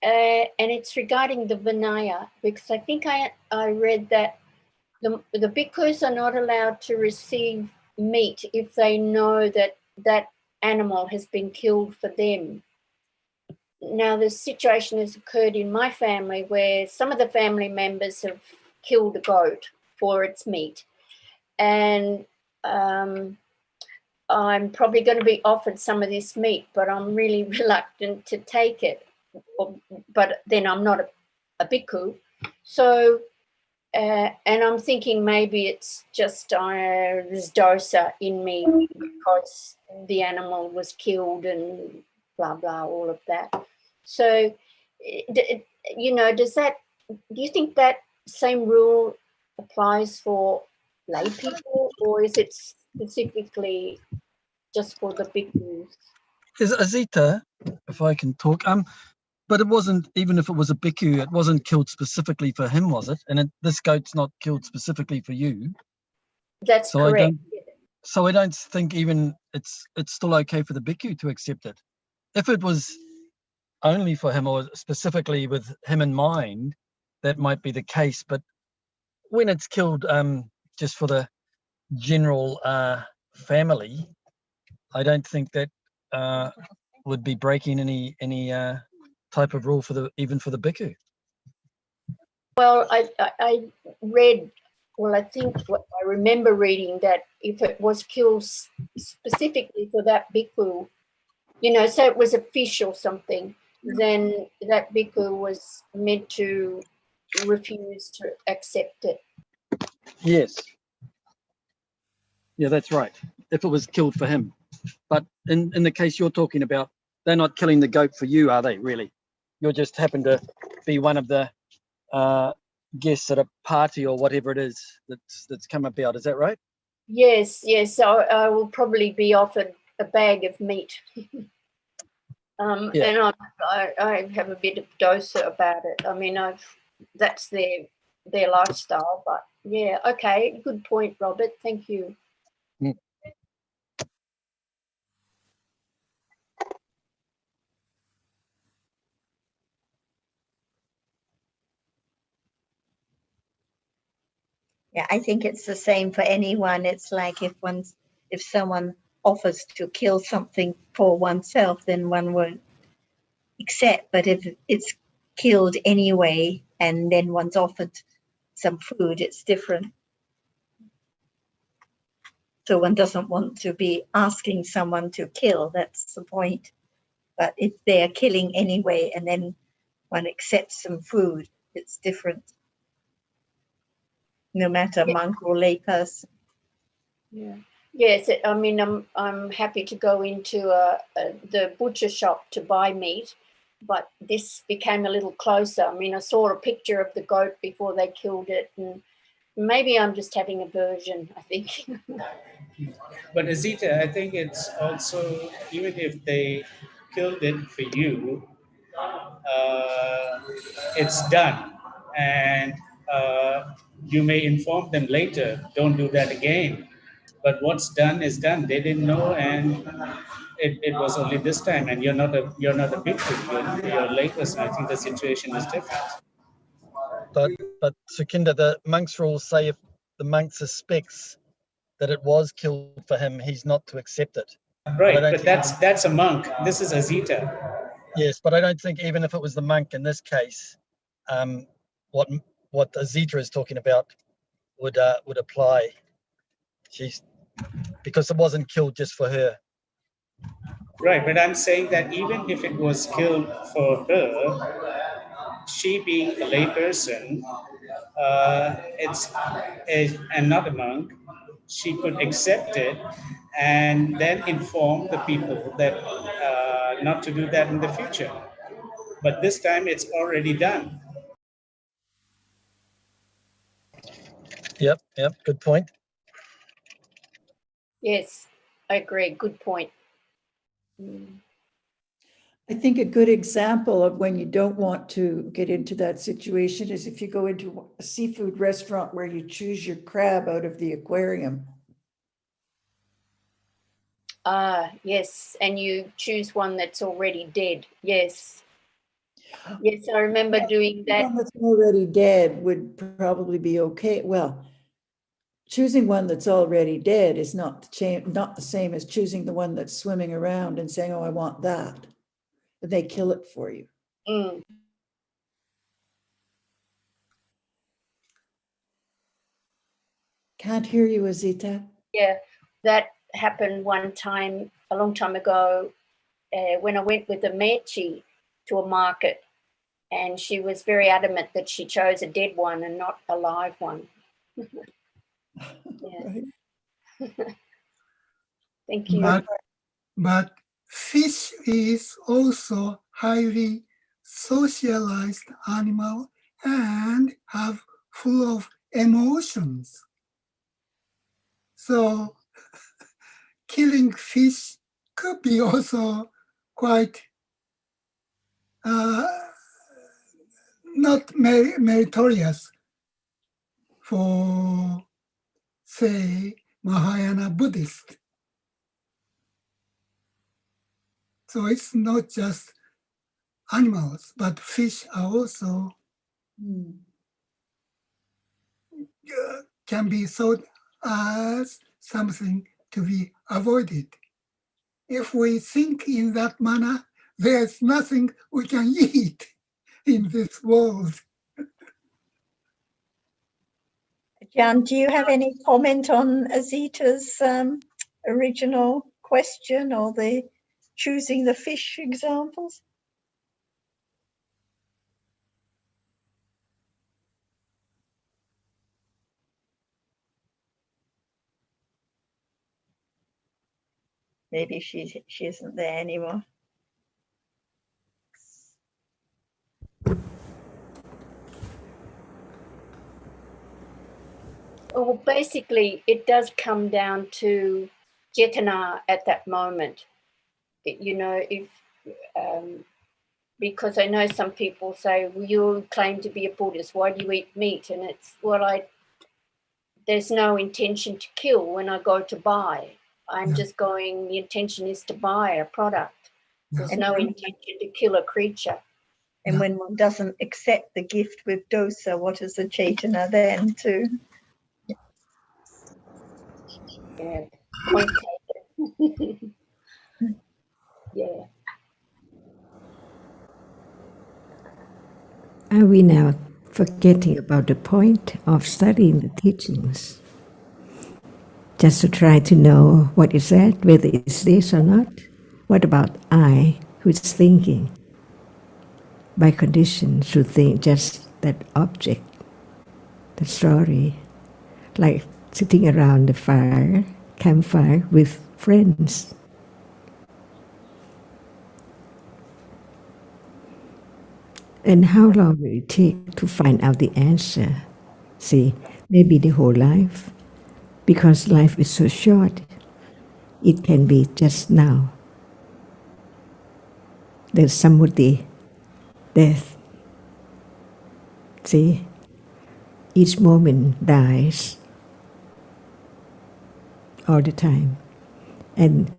And it's regarding the Vinaya, because I think I read that the bhikkhus are not allowed to receive meat if they know that that animal has been killed for them. Now, the situation has occurred in my family where some of the family members have killed a goat for its meat. And I'm probably going to be offered some of this meat, but I'm really reluctant to take it. But then I'm not a bhikkhu. So, and I'm thinking maybe it's just there's dosa in me because the animal was killed and blah, blah, all of that. So, you know, do you think that same rule applies for lay people, or is it specifically just for the bhikkhus? Is Azita, if I can talk, but it wasn't, even if it was a bhikkhu, it wasn't killed specifically for him, was it? And this goat's not killed specifically for you. That's correct. I don't think even it's still okay for the bhikkhu to accept it. If it was only for him or specifically with him in mind, that might be the case. But when it's killed just for the general family, I don't think that would be breaking any type of rule even for the bhikkhu. Well, I read, I think I remember reading that if it was killed specifically for that bhikkhu, you know, so it was a fish or something, then that bhikkhu was meant to refuse to accept it. Yes. Yeah, that's right. If it was killed for him. But in the case you're talking about, they're not killing the goat for you, are they, really? You just happen to be one of the guests at a party or whatever it is that's come about. Is that right? Yes. So I will probably be offered a bag of meat. Yeah. And I have a bit of dosa about it. I mean, that's their lifestyle. But yeah, okay, good point, Robert. Thank you. Yeah, I think it's the same for anyone. It's like if someone offers to kill something for oneself, then one won't accept. But if it's killed anyway, and then one's offered some food, it's different. So one doesn't want to be asking someone to kill. That's the point. But if they're killing anyway, and then one accepts some food, it's different. No matter monk or lay person. Yeah. Yes, I mean, I'm happy to go into the butcher shop to buy meat, but this became a little closer. I mean, I saw a picture of the goat before they killed it, and maybe I'm just having aversion, I think. But Azita, I think it's also, even if they killed it for you, it's done. And you may inform them later, don't do that again. But what's done is done. They didn't know, and it was only this time. And you're not a victim. You're a layperson. I think the situation is different. But Sukhinda, the monks' rules say if the monk suspects that it was killed for him, he's not to accept it. Right, but that's a monk. This is Azita. Yes, but I don't think even if it was the monk in this case, what what Azita is talking about would apply. Because it wasn't killed just for her. Right, but I'm saying that even if it was killed for her, she being a layperson, and not a monk, she could accept it and then inform the people that not to do that in the future. But this time it's already done. Yep, good point. Yes, I agree. Good point. I think a good example of when you don't want to get into that situation is if you go into a seafood restaurant where you choose your crab out of the aquarium. Yes, and you choose one that's already dead. Yes. Yes, I remember doing that. One that's already dead would probably be okay. Well, choosing one that's already dead is not the same as choosing the one that's swimming around and saying, oh, I want that. But they kill it for you. Mm. Can't hear you, Azita. Yeah, that happened one time, a long time ago, when I went with a Mechi to a market, and she was very adamant that she chose a dead one and not a live one. Yeah. Right. Thank you. But fish is also highly socialized animal and have full of emotions. So killing fish could be also quite not meritorious for, say, Mahayana Buddhist. So it's not just animals, but fish are also can be thought as something to be avoided. If we think in that manner, there's nothing we can eat in this world. Jan, do you have any comment on Azita's original question or the choosing the fish examples? Maybe she isn't there anymore. Well, basically, it does come down to Cetana at that moment. You know, if because I know some people say, well, you claim to be a Buddhist, why do you eat meat? And it's, well, there's no intention to kill when I go to buy. I'm just going, the intention is to buy a product. There's no intention to kill a creature. And when one doesn't accept the gift with dosa, what is the cetana then too? Yeah, point taken. Yeah. Are we now forgetting about the point of studying the teachings? Just to try to know what is that, whether it's this or not? What about I, who's thinking? By condition, should think just that object, the story, like sitting around the fire, campfire with friends. And how long will it take to find out the answer? See, maybe the whole life. Because life is so short, it can be just now. There's samuti, death. See, each moment dies all the time. And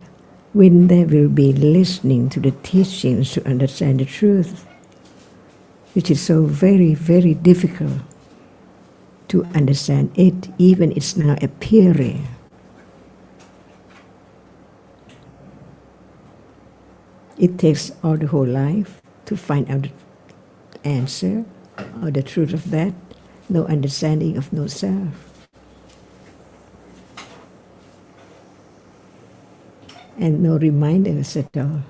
when they will be listening to the teachings to understand the truth, which is so very, very difficult to understand it, even it's now appearing. It takes all the whole life to find out the answer or the truth of that. no understanding of no self, and no reminders at all.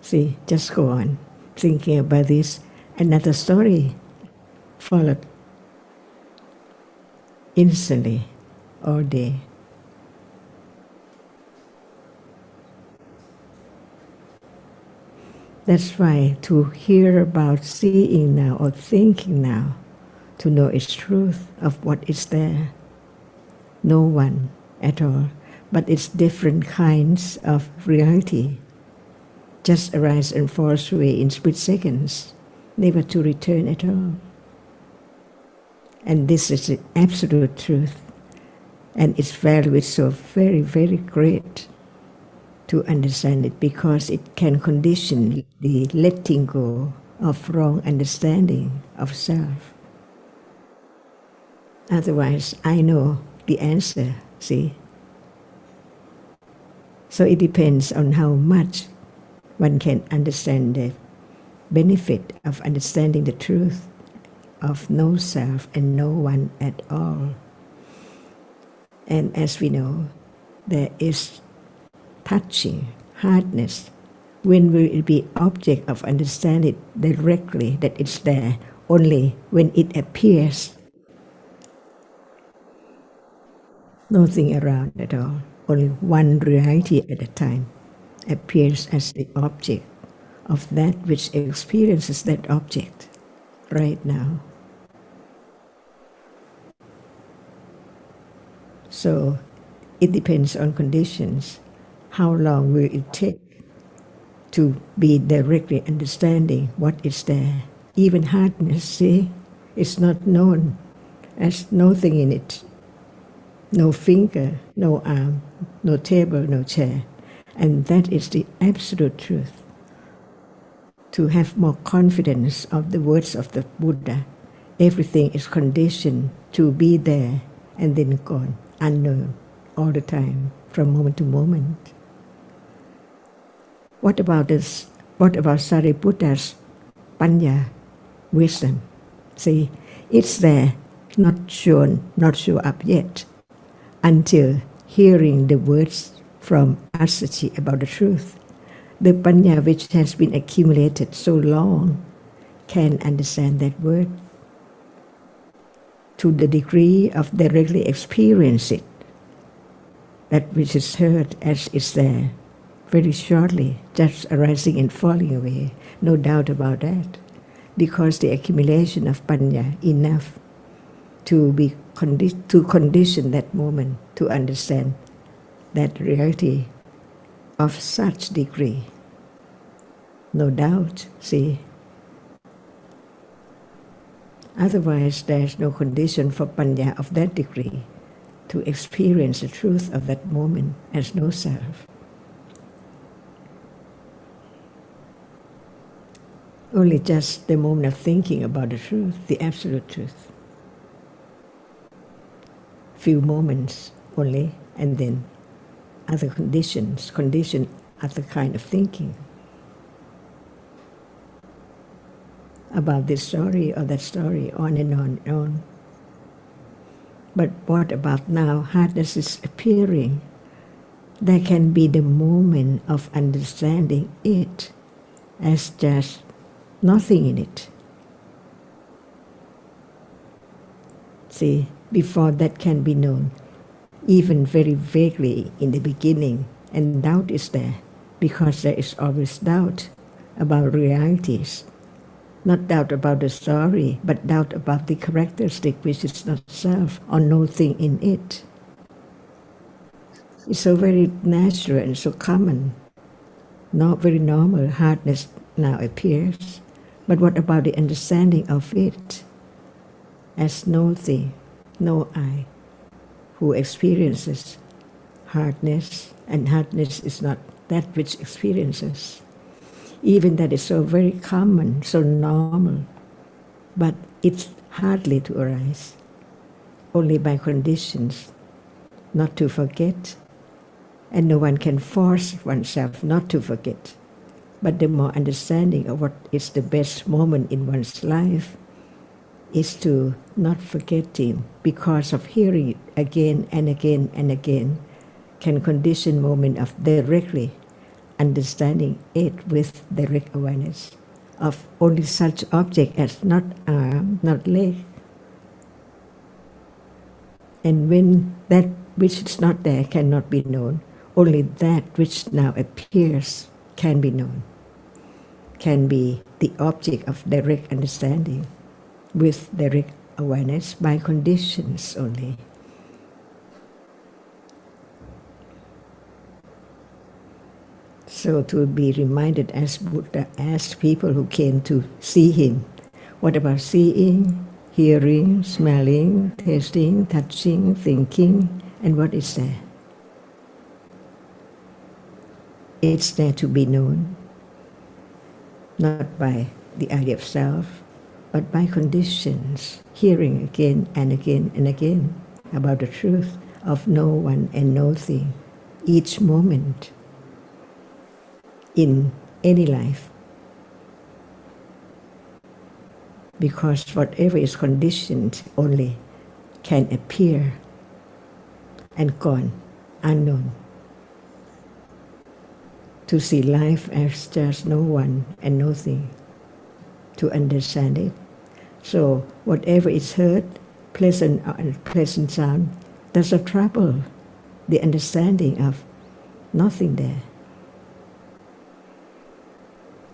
See, just go on thinking about this. Another story followed instantly all day. That's why to hear about seeing now or thinking now, to know its truth of what is there, no one at all, but it's different kinds of reality, just arise and falls away in split seconds, never to return at all. And this is the absolute truth, and its value is so very, very great to understand it, because it can condition the letting go of wrong understanding of self. Otherwise, I know the answer, see? So it depends on how much one can understand the benefit of understanding the truth of no self and no one at all. And as we know, there is touching, hardness. When will it be object of understanding directly that it's there? Only when it appears. Nothing around at all. Only one reality at a time appears as the object of that which experiences that object right now. So it depends on conditions. How long will it take to be directly understanding what is there? Even hardness, see, is not known as nothing in it. No finger, no arm, no table, no chair. And that is the absolute truth. To have more confidence of the words of the Buddha, everything is conditioned to be there and then gone, unknown, all the time, from moment to moment. What about this? What about Sariputta's panya, wisdom? See, it's there, not shown, not show up yet, until hearing the words from Assaji about the truth. The panya which has been accumulated so long can understand that word to the degree of directly experience it, that which is heard as is there, very shortly, just arising and falling away, no doubt about that, because the accumulation of panya enough to be to condition that moment to understand that reality of such degree. No doubt, see. Otherwise, there is no condition for panya of that degree to experience the truth of that moment as no self. Only just the moment of thinking about the truth, the absolute truth. Few moments only, and then other conditions, other kind of thinking about this story or that story, on and on and on. But what about now? Hardness is appearing. There can be the moment of understanding it as just nothing in it. See, before that can be known, even very vaguely in the beginning, and doubt is there, because there is always doubt about realities. Not doubt about the story, but doubt about the characteristic which is not self or no thing in it. It's so very natural and so common, not very normal. Hardness now appears, but what about the understanding of it as no thing, no I, who experiences hardness, and hardness is not that which experiences. Even that is so very common, so normal, but it's hardly to arise, only by conditions, not to forget, and no one can force oneself not to forget. But the more understanding of what is the best moment in one's life, is to not forget Him, because of hearing it again and again and again, can condition moment of directly understanding it with direct awareness of only such object as not arm, not leg. And when that which is not there cannot be known, only that which now appears can be known, can be the object of direct understanding with direct awareness by conditions only. So to be reminded as Buddha asked people who came to see him, what about seeing, hearing, smelling, tasting, touching, thinking, and what is there? It's there to be known, not by the idea of self, but by conditions, hearing again and again and again about the truth of no one and no thing, each moment in any life. Because whatever is conditioned only can appear and gone, unknown. To see life as just no one and no thing, to understand it. So whatever is heard, pleasant or unpleasant sound, doesn't trouble the understanding of nothing there.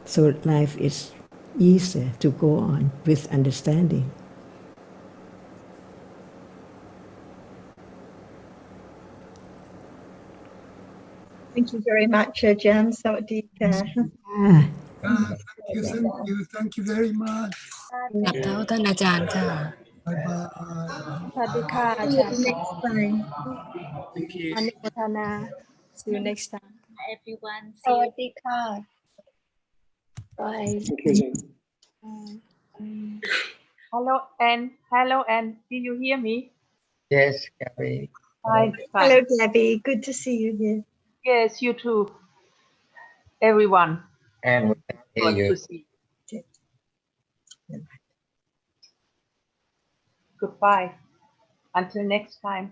So life is easier to go on with understanding. Thank you very much, Ajahn. Sawadika. Thank you very much. กลับเท้าท่านอาจารย์ค่ะ Bye bye. สวัสดีค่ะ See you next time. Thank you. อนุโมทนา see you next time Everyone, สวัสดีค่ะ Bye. hello and do you hear me Yes, Gabby. fine Hello, Debbie. Good to see you here. yes you too everyone And we can hear good you. to see you. Goodbye until next time